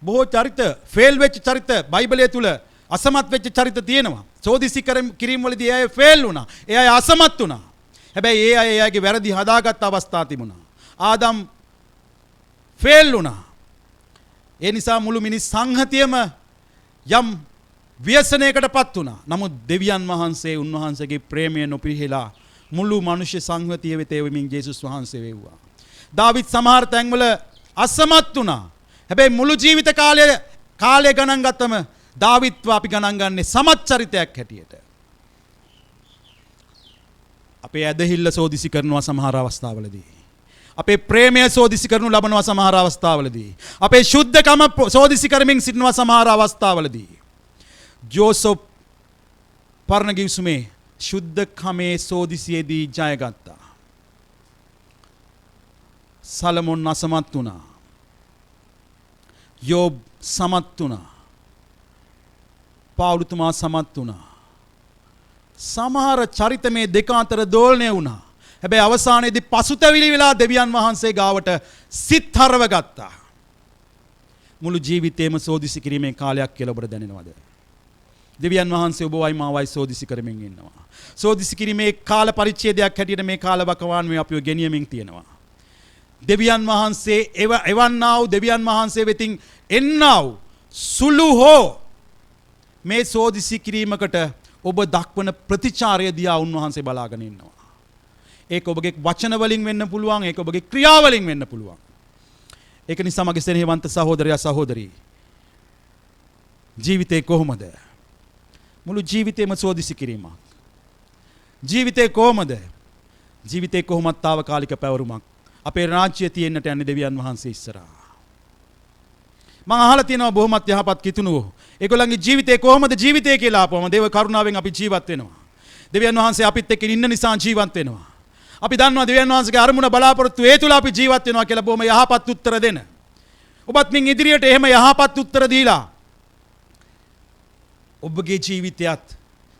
බොහෝ චරිත ෆේල් වෙච්ච චරිත බයිබලය තුල අසමත් වෙච්ච චරිත තියෙනවා. සෝදිසි කිරීම වලදී ඒ අය ෆේල් වුණා. ඒ අය අසමත් වුණා. හැබැයි ඒ අය එයාගේ වැරදි හදාගත් අවස්ථා තිබුණා. ආදම් ෆේල් වුණා. ඒ නිසා මුළු මිනිස් සංහතියම යම් ව්‍යසනයකටපත් වුණා. නමුත් දෙවියන් වහන්සේ උන්වහන්සේගේ ප්‍රේමය නොපිරිහෙලා මුළු මනුෂ්‍ය සංහතිය වෙත එවමින් ජේසුස් වහන්සේ වෙව්වා. දාවිත් සමහර තැන්වල අසමත් වුණා. හැබැයි මුළු ජීවිත කාලය ගණන් ගත්තම දාවිත්ව අපි ගණන් ගන්නේ සමත් චරිතයක් හැටියට. අපේ ඇදහිල්ල සෝදිසි කරනවා සමහර අවස්ථාවලදී. අපේ ප්‍රේමය සෝදිසි කරනු ලබනවා සමහර අවස්ථාවලදී. අපේ ශුද්ධකම සෝදිසි කරමින් සිටිනවා සමහර අවස්ථාවලදී. ජෝසප් පරණ ගිවිසුමේ ශුද්ධකමේ සෝදිසියේදී ජයගත්තා. සලමොන් අසමත් වුණා. යෝබ් සමත් වුණා. පාවුලුතුමා සමත් වුණා. සමහර චරිත මේ දෙක අතර දෝලණය වුණා. හැබැයි අවසානයේදී පසුතැවිලි වෙලා දෙවියන් වහන්සේ ගාවට සිත් හරව ගත්තා. මුළු ජීවිතේම සෝදිසි කිරීමේ කාලයක් කියලා ඔබට දැනෙනවද? දෙවියන් වහන්සේ ඔබවයි මාවයි සෝදිසි කරමින් ඉන්නවා. සෝදිසි කිරීමේ කාල පරිච්ඡේදයක් හැටියට මේ කාල වකවානුවේ අපිව ගෙනියමින් තියෙනවා. දෙවියන් වහන්සේ එවන්නා වූ දෙවියන් වහන්සේ වෙතින් එන්නා වූ සුළු හෝ මේ සෝදිසි කිරීමකට ඔබ දක්වන ප්‍රතිචාරය දිහා උන්වහන්සේ බලාගෙන ඉන්නවා. ඒක ඔබගේ වචන වලින් වෙන්න පුළුවන්, ඒක ඔබගේ ක්‍රියා වලින් වෙන්න පුළුවන්. ඒක නිසා මගේ සෙනෙහවන්ත සහෝදරයා සහෝදරී, ජීවිතේ කොහොමද? මුළු ජීවිතේම සෝදිසි කිරීමක්. ජීවිතේ කොහොමද? ජීවිතේ කොහොමත් తాවකාලික පැවරුමක්. අපේ රාජ්‍යය තියෙන්නට යන්නේ දෙවියන් වහන්සේ ඉස්සරහා. මම අහලා තියෙනවා බොහොමත් යහපත් කිතුණුවෝ. ඒගොල්ලන්ගේ ජීවිතේ කොහොමද ජීවිතේ කියලා ආපුවම දේව කරුණාවෙන් අපි ජීවත් වෙනවා. දෙවියන් වහන්සේ අපිත් එක්ක ඉන්න නිසා ජීවත් වෙනවා. අපි දන්නවා දෙවියන් වහන්සේගේ අරමුණ බලාපොරොත්තු ඒ තුල අපි ජීවත් වෙනවා කියලා බොහොම යහපත් උත්තර දෙන. ඔබත් මින් ඉදිරියට එහෙම යහපත් උත්තර දීලා ඔබගේ ජීවිතයත්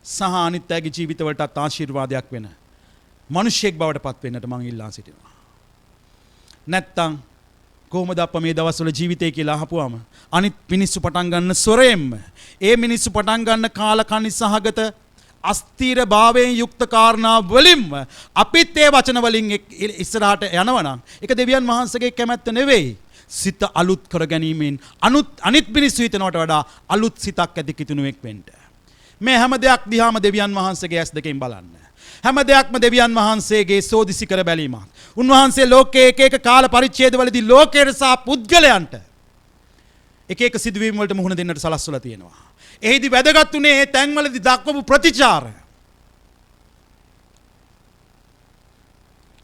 සහ අනිත් අයගේ ජීවිතවලටත් ආශිර්වාදයක් වෙන මිනිසෙක් බවට පත් වෙන්නට මම ඉල්ලා සිටිනවා. නැත්තම් කොහොමද අප මේ දවස්වල ජීවිතය කියලා අහපුවාම අනිත් මිනිස්සු පටන් ගන්න සොරෙන්ම ඒ මිනිස්සු පටන් ගන්න කාලකණ්ණි සහගත අස්තිර භාවයෙන් යුක්ත කාරණා වලින්ම අපිත් ඒ වචන වලින් ඉස්සරහට යනවනම් ඒක දෙවියන් වහන්සේගේ කැමැත්ත නෙවෙයි. සිත අලුත් කර ගැනීමෙන් අනිත් මිනිස්සු හිතනවට වඩා අලුත් සිතක් ඇති කිතුණුවෙක් වෙන්න. මේ හැම දෙයක් දිහාම දෙවියන් වහන්සේගේ ඇස් දෙකෙන් බලන්න. හැම දෙයක්ම දෙවියන් වහන්සේගේ සෝදිසි කර බැලීමක්. උන්වහන්සේ ලෝකයේ එක එක කාල පරිච්ඡේදවලදී ලෝකයට සහ පුද්ගලයන්ට එක එක සිදුවීම් වලට මුහුණ දෙන්නට සලස්වලා තියෙනවා. එහිදී වැදගත් උනේ මේ තැන්වලදී දක්වපු ප්‍රතිචාර.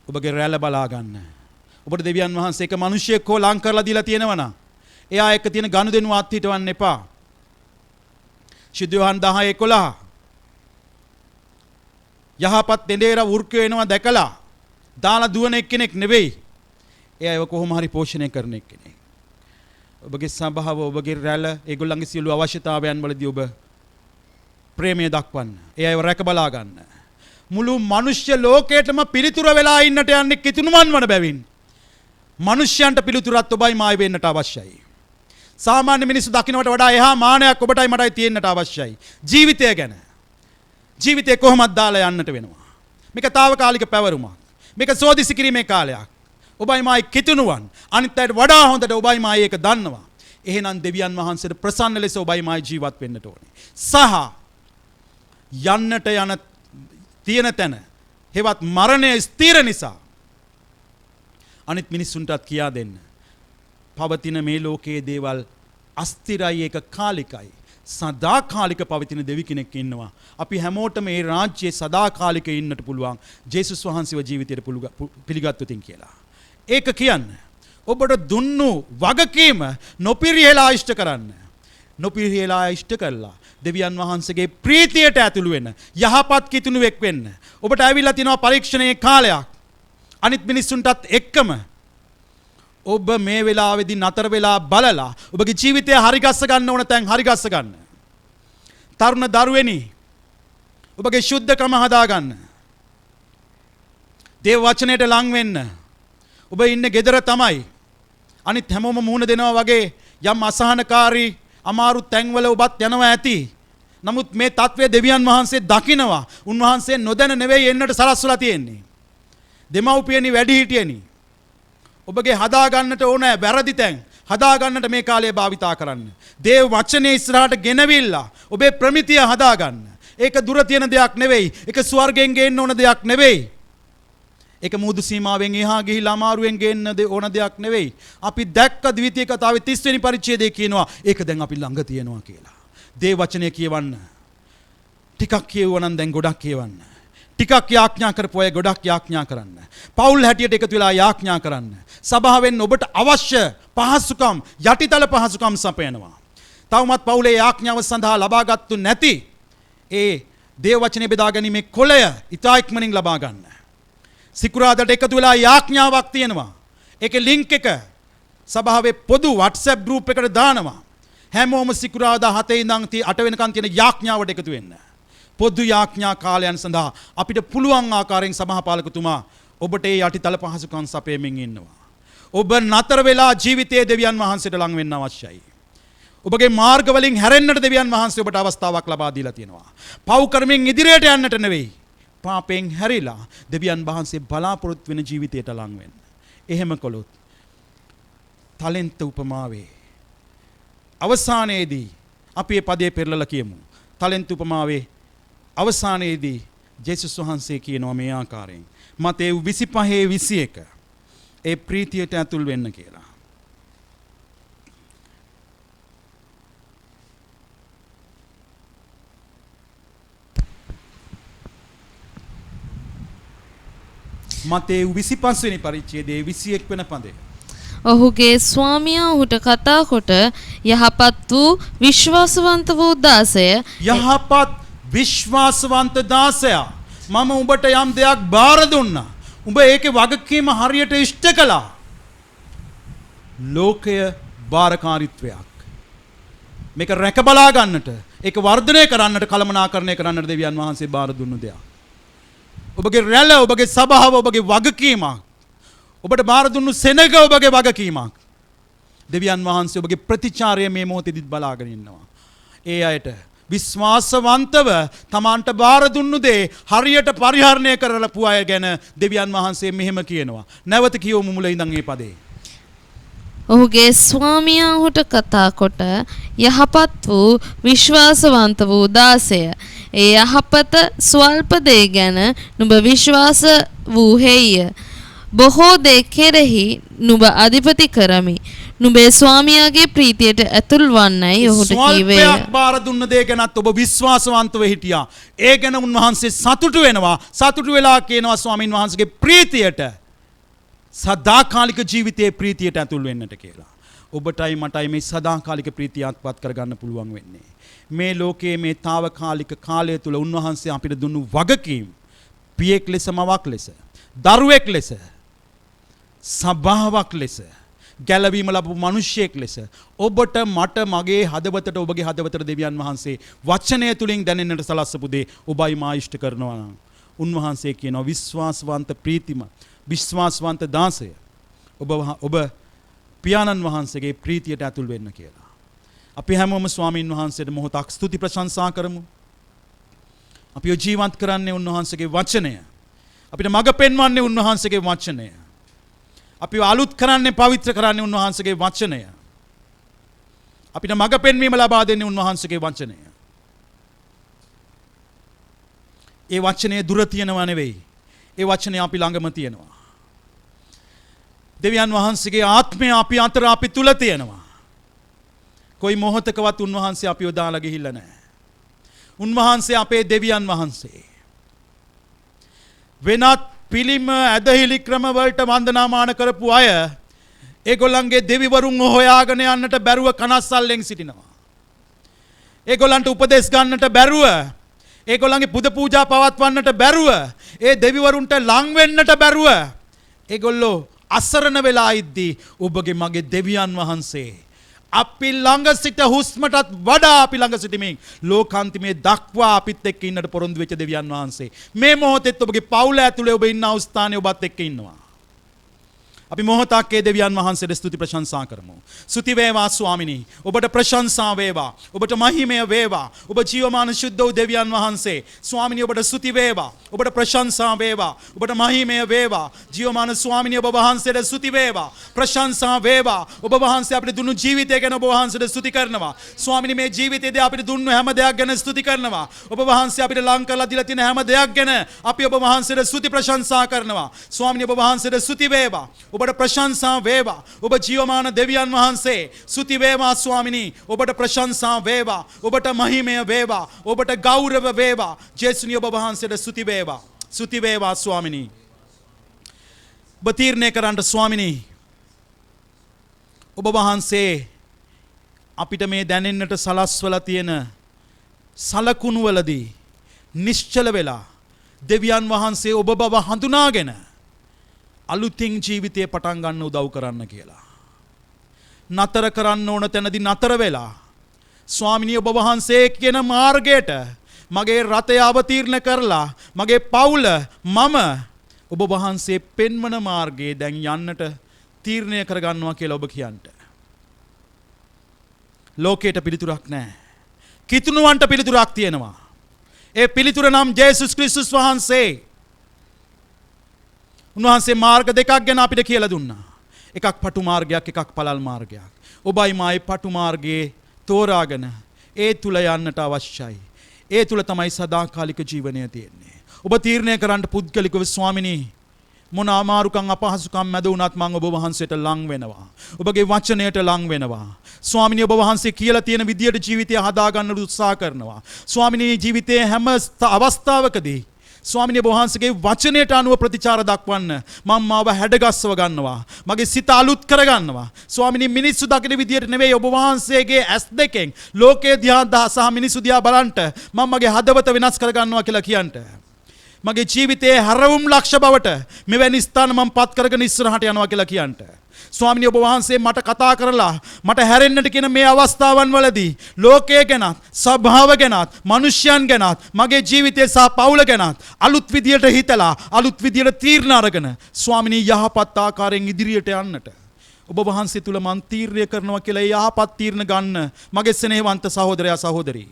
ඔබගේ රැළ බලා ගන්න. ඔබට දෙවියන් වහන්සේ එක මිනිහෙක් හෝ ලං කරලා දීලා තියෙනවා නම් එයා එක්ක තියෙන ගනුදෙනු අත්හිටවන්න එපා. ශුද්ධ යෝහන් 10:11 යහපත් දෙඬේර වෘක්ක වෙනවා දැකලා දාලා දුවන එක්කෙනෙක් නෙවෙයි. එයා ඒව කොහොම හරි පෝෂණය කරන එක්කෙනෙක්. ඔබගේ සබාව, ඔබගේ රැළ, ඒගොල්ලන්ගේ සියලු අවශ්‍යතාවයන් වලදී ඔබ ප්‍රේමය දක්වන්න. එයා ඒව රැක බලා ගන්න. මුළු මනුෂ්‍ය ලෝකයටම පිළිතුර වෙලා ඉන්නට යන්නේ කිතුණුමන් වන බැවින් මනුෂ්‍යයන්ට පිළිතුරත් ඔබයි මායි වෙන්නට අවශ්‍යයි. සාමාන්‍ය මිනිස්සු දකින්නට වඩා එහා මානයක් ඔබටයි මටයි තියෙන්නට අවශ්‍යයි. ජීවිතය ගැන. ජීවිතේ කොහොමද දාලා යන්නට වෙනවා. මේක తాවකාලික පැවරුමක්. මේක සෝදිසි කිරීමේ කාලයක්. ඔබයි මායි කිතුණුවන් අනිත් අයට වඩා හොඳට ඔබයි මායි ඒක දන්නවා. එහෙනම් දෙවියන් වහන්සේට ප්‍රසන්න ලෙස ඔබයි මායි ජීවත් වෙන්නට ඕනේ. සහ යන්නට යන තියෙන තැන හෙවත් මරණය ස්ථිර නිසා අනිත් මිනිස්සුන්ටත් කියා දෙන්න. පවතින මේ ලෝකයේ දේවල් අස්තිරයි, ඒක කාලිකයි. සදාකාලික පවතින දෙවි කෙනෙක් ඉන්නවා. අපි හැමෝටම මේ රාජ්‍යයේ සදාකාලික ඉන්නට පුළුවන්. ජේසුස් වහන්සේව ජීවිතයට පිළිගත්තොතින් කියලා. ඒක කියන්න. ඔබට දුන්නු වගකීම නොපිරිහෙලා ඉෂ්ට කරන්න. නොපිරිහෙලා ඉෂ්ට කළා දෙවියන් වහන්සේගේ ප්‍රීතියට ඇතුළු වෙන යහපත් කිතුණුවෙක් වෙන්න. ඔබට ඇවිල්ලා තිනවා පරීක්ෂණයේ කාලයක්. අනිත් මිනිස්සුන්ටත් එක්කම ඔබ මේ වෙලාවේදී නතර වෙලා බලලා ඔබගේ ජීවිතය හරි ගස්ස ගන්න ඕන තැන් හරි ගස්ස ගන්න. තරුණ දරුවෙනි, ඔබගේ ශුද්ධකම හදා ගන්න. දේව වචනයට ලං වෙන්න. ඔබ ඉන්නේ ගෙදර තමයි. අනිත් හැමෝම මුහුණ දෙනවා වගේ යම් අසහනකාරී අමාරු තැන්වල ඔබත් යනවා ඇති. නමුත් මේ తත්වයේ දෙවියන් වහන්සේ දකිනවා. උන්වහන්සේ නොදැන නෙවෙයි එන්නට සලස්වලා තියෙන්නේ. දෙමව්පියනි, වැඩිහිටියනි, ඔබගේ හදා ගන්නට ඕන වැරදි තැන් හදා ගන්නට මේ කාලය භාවිතා කරන්න. දේව වචනේ ඉස්සරහට ගෙනවිල්ලා ඔබේ ප්‍රමිතිය හදා ගන්න. ඒක දුර තියෙන දෙයක් නෙවෙයි. ඒක ස්වර්ගයෙන් ගේන්න ඕන දෙයක් නෙවෙයි. ඒක මුදු සීමාවෙන් එහා ගිහිල්ලා අමාරුවෙන් ගේන්න ඕන දෙයක් නෙවෙයි. අපි දැක්ක ද්විතීය කතාවේ 30 වෙනි පරිච්ඡේදයේ කියනවා ඒක දැන් අපි ළඟ තියෙනවා කියලා. දේව වචනය කියවන්න. ටිකක් කියවුවා නම් දැන් ගොඩක් කියවන්න. ටිකක් යාඥා කරපු අය ගොඩක් යාඥා කරන්න. පවුල් හැටියට එකතු වෙලා යාඥා කරන්න. සභාවෙන් ඔබට අවශ්‍ය පහසුකම් යටිතල පහසුකම් සපයනවා. තවමත් පවුලේ යාඥාව සඳහා ලබාගත්තු නැති ඒ දේව වචනේ බෙදා ගැනීමේ කොළය ඉතා ඉක්මනින් ලබා ගන්න. සිකුරාදාට එකතු වෙලා යාඥාවක් තියෙනවා. ඒකේ ලින්ක් එක සභාවේ පොදු WhatsApp group එකට දානවා. හැමෝම සිකුරාදා 7 ඉඳන් 8 වෙනකන් තියෙන යාඥාවට එකතු වෙන්න. පොදු යාඥා කාලයන් සඳහා අපිට පුළුවන් ආකාරයෙන් සභාපාලකතුමා ඔබට ඒ යටිතල පහසුකම් සපයමින් ඉන්නවා. ඔබ නතර වෙලා ජීවිතයේ දෙවියන් වහන්සේට ලං වෙන්න අවශ්‍යයි. ඔබගේ මාර්ග වලින් හැරෙන්නට දෙවියන් වහන්සේ ඔබට අවස්ථාවක් ලබා දීලා තියෙනවා. පව් කරමින් ඉදිරියට යන්නට නෙවෙයි. පාපයෙන් හැරිලා දෙවියන් වහන්සේ බලාපොරොත්තු වෙන ජීවිතයට ලං වෙන්න. එහෙම කළොත් ටැලන්ට් උපමාවේ අවසානයේදී අපි මේ පදේ පෙරලලා කියමු. ටැලන්ට් උපමාවේ අවසානයේදී ජේසුස් වහන්සේ කියනවා මේ ආකාරයෙන්. මතේ 25:21 ඒ ප්‍රීතියට ඇතුල් වෙන්න කියලා. මතේ 25 වෙනි පරිච්ඡේදයේ 21 වෙනි පදය. ඔහුගේ ස්වාමියා ඔහුට කතා කොට යහපත් වූ විශ්වාසවන්ත වූ දාසය යහපත් විශ්වාසවන්ත දාසයා මම උඹට යම් දෙයක් බාර දුන්නා. උඹ ඒකේ වගකීම හරියට ඉෂ්ට කළා. ලෝකය බාරකාරීත්වයක්. මේක රැක බලා ගන්නට, ඒක වර්ධනය කරන්නට, කළමනාකරණය කරන්නට දෙවියන් වහන්සේ බාර දුන්නු දෙයක්. ඔබගේ රැළ, ඔබගේ සභාව, ඔබගේ වගකීමක්. ඔබට බාර දුන්නු සෙනග ඔබගේ වගකීමක්. දෙවියන් වහන්සේ ඔබගේ ප්‍රතිචාරය මේ මොහොතේදීත් බලාගෙන ඉන්නවා. ඒ අයට විශ්වාසවන්තව තමන්ට බාර දුන්නු දේ හරියට පරිහරණය කරලපු අය ගැන දෙවියන් වහන්සේ මෙහෙම කියනවා. නැවත කියවමු මුල ඉඳන් මේ පදේ. ඔහුගේ ස්වාමියා ඔහුට කතා කොට යහපත් වූ විශ්වාසවන්ත වූ දාසය ඒ යහපත ස්වල්ප දේ ගැන නුඹ විශ්වාස වූ හේය. බොහෝ දේ කෙරෙහි නුඹ අධිපති කරමි. නුඹේ ස්වාමියාගේ ප්‍රීතියට ඇතුල් වන්නයි ඔහුට කීවේය. ස්වල්පයක් බාර දුන්න දේ ගැනත් ඔබ විශ්වාසවන්තව හිටියා. ඒ ගැන උන්වහන්සේ සතුටු වෙනවා. සතුටු වෙලා කියනවා ස්වාමින් වහන්සේගේ ප්‍රීතියට, සදාකාලික ජීවිතයේ ප්‍රීතියට ඇතුල් වෙන්නට කියලා. ඔබටයි මටයි මේ සදාකාලික ප්‍රීතිය අත්පත් කරගන්න පුළුවන් වෙන්නේ. මේ ලෝකයේ මේ తాවකාලික කාලය තුල උන්වහන්සේ අපිට දුන්නු වගකීම්, පියෙක් ලෙස, මවක් ලෙස, දරුවෙක් ලෙස, සභාවක් ලෙස, ගැලවීම ලැබපු මිනිසෙක් ලෙස ඔබට මට මගේ හදවතට, ඔබගේ හදවතට දෙවියන් වහන්සේ වචනය තුලින් දැනෙන්නට සලස්සපු දේ ඔබයි මා ඉෂ්ට කරනවා නම් උන්වහන්සේ කියනවා විශ්වාසවන්ත ප්‍රීතිම විශ්වාසවන්ත දාසය ඔබ පියාණන් වහන්සේගේ ප්‍රීතියට ඇතුල් වෙන්න කියලා. අපි හැමෝම ස්වාමින් වහන්සේට මොහොතක් ස්තුති ප්‍රශංසා කරමු. අපි ජීවත් කරන්නේ උන්වහන්සේගේ වචනය. අපිට මඟ පෙන්වන්නේ උන්වහන්සේගේ වචනය. අපි අලුත් කරන්නේ, පවිත්‍ර කරන්නේ උන්වහන්සේගේ වචනය. අපිට මඟ පෙන්වීම ලබා දෙන්නේ උන්වහන්සේගේ වචනය. ඒ වචනය දුර තියනවා නෙවෙයි. ඒ වචනය අපි ළඟම තියෙනවා. දෙවියන් වහන්සේගේ ආත්මය අපි අතර, අපි තුල තියෙනවා. කොයි මොහොතකවත් උන්වහන්සේ අපිව දාලා ගිහිල්ලා නැහැ. උන්වහන්සේ අපේ දෙවියන් වහන්සේ. වෙනත් පිළිම ඇදහිලි ක්‍රම වලට වන්දනාමාන කරපු අය ඒගොල්ලන්ගේ දෙවිවරුන් හොයාගෙන යන්නට බැරුව කනස්සල්ලෙන් සිටිනවා. ඒගොල්ලන්ට උපදෙස් ගන්නට බැරුව, ඒගොල්ලන්ගේ පුද පූජා පවත්වන්නට බැරුව, ඒ දෙවිවරුන්ට ලං වෙන්නට බැරුව ඒගොල්ලෝ අසරණ වෙලා ඉද්දී ඔබගේ මගේ දෙවියන් වහන්සේ අපි ළඟ සිට හුස්මටත් වඩා අපි ළඟ සිටමින් ලෝකාන්තිමේ දක්වා අපිත් එක්ක ඉන්නට පොරොන්දු වෙච්ච දෙවියන් වහන්සේ මේ මොහොතේත් ඔබගේ පවුල ඇතුලේ ඔබ ඉන්න අවස්ථානේ ඔබත් එක්ක ඉන්නවා. අපි මොහොතක් ඒ දෙවියන් වහන්සේට ස්තුති ප්‍රශංසා කරමු. ස්තුති වේවා ස්වාමිනී. ඔබට ප්‍රශංසා වේවා. ඔබට මහිමය වේවා. ඔබ ජීවමාන සුද්ධ වූ දෙවියන් වහන්සේ. ස්වාමිනී ඔබට ස්තුති වේවා. ඔබට ප්‍රශංසා වේවා. ඔබට මහිමය වේවා. ජීවමාන ස්වාමිනී ඔබ වහන්සේට ස්තුති වේවා. ප්‍රශංසා වේවා. ඔබ වහන්සේ අපිට දුන්නු ජීවිතය ගැන ඔබ වහන්සේට ස්තුති කරනවා. ස්වාමිනී මේ ජීවිතයේදී අපිට දුන්නු හැම දෙයක් ගැන ස්තුති කරනවා. ඔබ වහන්සේ අපිට ලං කරලා දීලා තියෙන හැම දෙයක් ගැන අපි ඔබ වහන්සේට ස්තුති ප්‍රශංසා කරනවා. ස්වාමිනී ඔබ වහන්සේට ස්තුති වේවා. ඔබට ප්‍රශංසා වේවා. ඔබ ජීවමාන දෙවියන් වහන්සේ ස්තුති වේවා ස්වාමිනී. ඔබට ප්‍රශංසා වේවා. ඔබට මහිමය වේවා. ඔබට ගෞරව වේවා. ජේසුනි ඔබ වහන්සේට ස්තුති වේවා. ස්තුති වේවා ස්වාමිනී. ඔබ තීරණය කරන්න ස්වාමිනී. ඔබ වහන්සේ අපිට මේ දැනෙන්නට සලස්වලා තියෙන සලකුණු වලදී නිශ්චල වෙලා දෙවියන් වහන්සේ ඔබ බව හඳුනාගෙන අලුතින් ජීවිතේ පටන් ගන්න උදව් කරන්න කියලා. නතර කරන්න ඕන තැනදී නතර වෙලා ස්වාමිනී ඔබ වහන්සේ කියන මාර්ගයට මගේ රථය අවතීර්ණ කරලා මගේ පවුල මම ඔබ වහන්සේ පෙන්වන මාර්ගයේ දැන් යන්නට තීරණය කරගන්නවා කියලා ඔබ කියන්ට. ලෝකයට පිළිතුරක් නැහැ. කිතුණුවන්ට පිළිතුරක් තියෙනවා. ඒ පිළිතුර නම් ජේසුස් ක්‍රිස්තුස් වහන්සේ. උන්වහන්සේ මාර්ග දෙකක් ගැන අපිට කියලා දුන්නා. එකක් පටු මාර්ගයක්, එකක් පළල් මාර්ගයක්. ඔබයි මායි පටු මාර්ගයේ තෝරාගෙන ඒ තුල යන්නට අවශ්‍යයි. ඒ තුල තමයි සදාකාලික ජීවනය තියෙන්නේ. ඔබ තීරණය කරන්න පුද්ගලිකව ස්වාමිනී මොන අමාරුකම් අපහසුකම් මැද වුණත් මම ඔබ වහන්සේට ලං වෙනවා. ඔබගේ වචනයට ලං වෙනවා. ස්වාමිනී ඔබ වහන්සේ කියලා තියෙන විදියට ජීවිතය හදාගන්න උත්සාහ කරනවා. ස්වාමිනී ජීවිතයේ හැම අවස්ථාවකදී ස්වාමිනී ඔබ වහන්සේගේ වචනයට අනුව ප්‍රතිචාර දක්වන්න මම මාව හැඩගස්ව ගන්නවා. මගේ සිත අලුත් කරගන්නවා. ස්වාමිනී මිනිස්සු දකින විදියට නෙවෙයි ඔබ වහන්සේගේ ඇස් දෙකෙන් ලෝකයේ දිහා සහ මිනිස්සු දිහා බලන්ට මම මගේ හදවත වෙනස් කරගන්නවා කියලා කියන්ට. මගේ ජීවිතයේ හැරවුම් ලක්ෂ බවට මෙවැනි ස්ථාන මම පත් කරගෙන ඉස්සරහට යනවා කියලා කියන්ට. ස්වාමිනී ඔබ වහන්සේ මට කතා කරලා මට හැරෙන්නට කියන මේ අවස්ථාවන් වලදී ලෝකය ගැනත් සභාව ගැනත් මිනිස්යන් ගැනත් මගේ ජීවිතය සහ පවුල ගැනත් අලුත් විදියට හිතලා අලුත් විදියට තීරණ අරගෙන ස්වාමිනී යහපත් ආකාරයෙන් ඉදිරියට යන්නට ඔබ වහන්සේ තුල මන් තීරණය කරනවා කියලා යහපත් තීරණ ගන්න මගේ ස්නේහවන්ත සහෝදරයා සහෝදරී.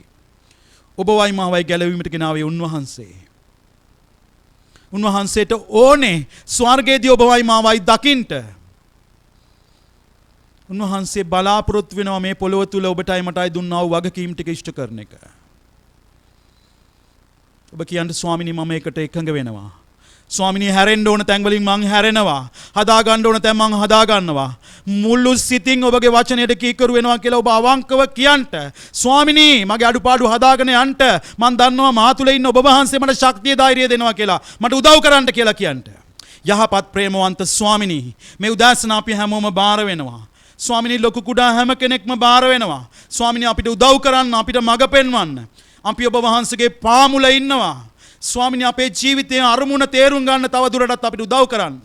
ඔබ වයි මාවයි ගැලවීමට ගෙනාවේ උන්වහන්සේ. උන්වහන්සේට ඕනේ ස්වර්ගයේදී ඔබ වයි මාවයි දකින්ට. උන්වහන්සේ බලාපොරොත්තු වෙනවා මේ පොළොව තුල ඔබටයි මටයි දුන්නා වූ වගකීම් ටික ඉෂ්ට කරන එක. ඔබ කියන්න ස්වාමිනී මම ඒකට එකඟ වෙනවා. ස්වාමිනී හැරෙන්න ඕන තැන් වලින් මං හැරෙනවා. හදා ගන්න ඕන තැන් මං හදා ගන්නවා. මුළු සිතින් ඔබගේ වචනයට කීකරු වෙනවා කියලා ඔබ අවංකව කියන්ට. ස්වාමිනී මගේ අඩුපාඩු හදාගෙන යන්න මං දන්නවා මා තුල ඉන්න ඔබ වහන්සේ මට ශක්තිය ධෛර්යය දෙනවා කියලා. මට උදව් කරන්න කියලා කියන්ට. යහපත් ප්‍රේමවන්ත ස්වාමිනී මේ උදාසන අපි හැමෝම බාර වෙනවා. ස්වාමිනී ලොකු කුඩා හැම කෙනෙක්ම බාර වෙනවා. ස්වාමිනී අපිට උදව් කරන්න අපිට මඟ පෙන්වන්න. අපි ඔබ වහන්සේගේ පාමුල ඉන්නවා. ස්වාමිනී අපේ ජීවිතයේ අරමුණ තේරුම් ගන්න තව දුරටත් අපිට උදව් කරන්න.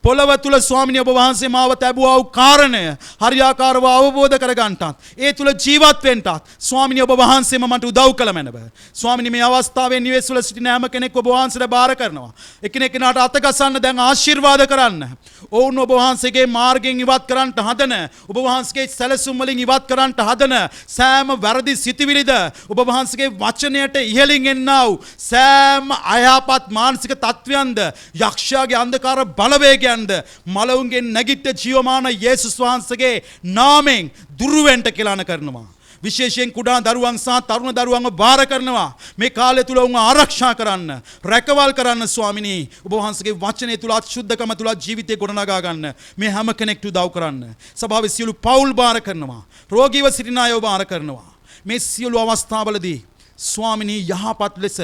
පොළව තුල ස්වාමිනී ඔබ වහන්සේ මාව තැබුවා වූ කාරණය හරියාකාරව අවබෝධ කරගන්නටත් ඒ තුල ජීවත් වෙන්නටත් ස්වාමිනී ඔබ වහන්සේම මට උදව් කළ මැනව. ස්වාමිනී මේ අවස්ථාවේ නිවෙස් වල සිටින හැම කෙනෙක් ඔබ වහන්සේට බාර කරනවා. එකිනෙකනාට අතගසන්න දැන් ආශිර්වාද කරන්න. ඔවුන් ඔබ වහන්සේගේ මාර්ගයෙන් ඉවත් කරන්නට හදන ඔබ වහන්සේගේ සැලසුම් වලින් ඉවත් කරන්නට හදන සෑම වැරදි සිතිවිලිද ඔබ වහන්සේගේ වචනයට ඉහළින් එන්නා වූ සෑම අයහපත් මානසික තත්වයන්ද යක්ෂයාගේ අන්ධකාර බලවේගයන්ද මලවුන්ගෙන් නැගිට ජීවමාන යේසුස් වහන්සේගේ නාමයෙන් දුරුවෙන්ට කෙලාන කරනවා. විශේෂයෙන් කුඩා දරුවන් සහ තරුණ දරුවන්ව බාර කරනවා. මේ කාලය තුල උන්ව ආරක්ෂා කරන්න, රැකවල් කරන්න ස්වාමිනී. ඔබ වහන්සේගේ වචනය තුල අශුද්ධකම තුල ජීවිතේ ගොඩනගා ගන්න. මේ හැම කෙනෙක්ට උදව් කරන්න. සභාවේ සියලු පවුල් බාර කරනවා. රෝගීව සිටින අයව බාර කරනවා. මේ සියලු අවස්ථාවලදී ස්වාමිනී යහපත් ලෙස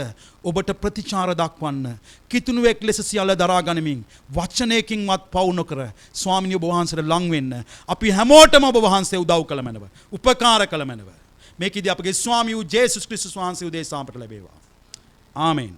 ඔබට ප්‍රතිචාර දක්වන්න කිතුණුවෙක් ලෙස සියල්ල දරා ගනිමින් වචනයකින්වත් පවු නොකර ස්වාමිනී ඔබ වහන්සේට ලං වෙන්න අපි හැමෝටම ඔබ වහන්සේ උදව් කළ මැනව උපකාර කළ මැනව මේකදී අපගේ ස්වාමී වූ ජේසුස් ක්‍රිස්තුස් වහන්සේ උදෙසා අපට ලැබේවා. ආමේන්.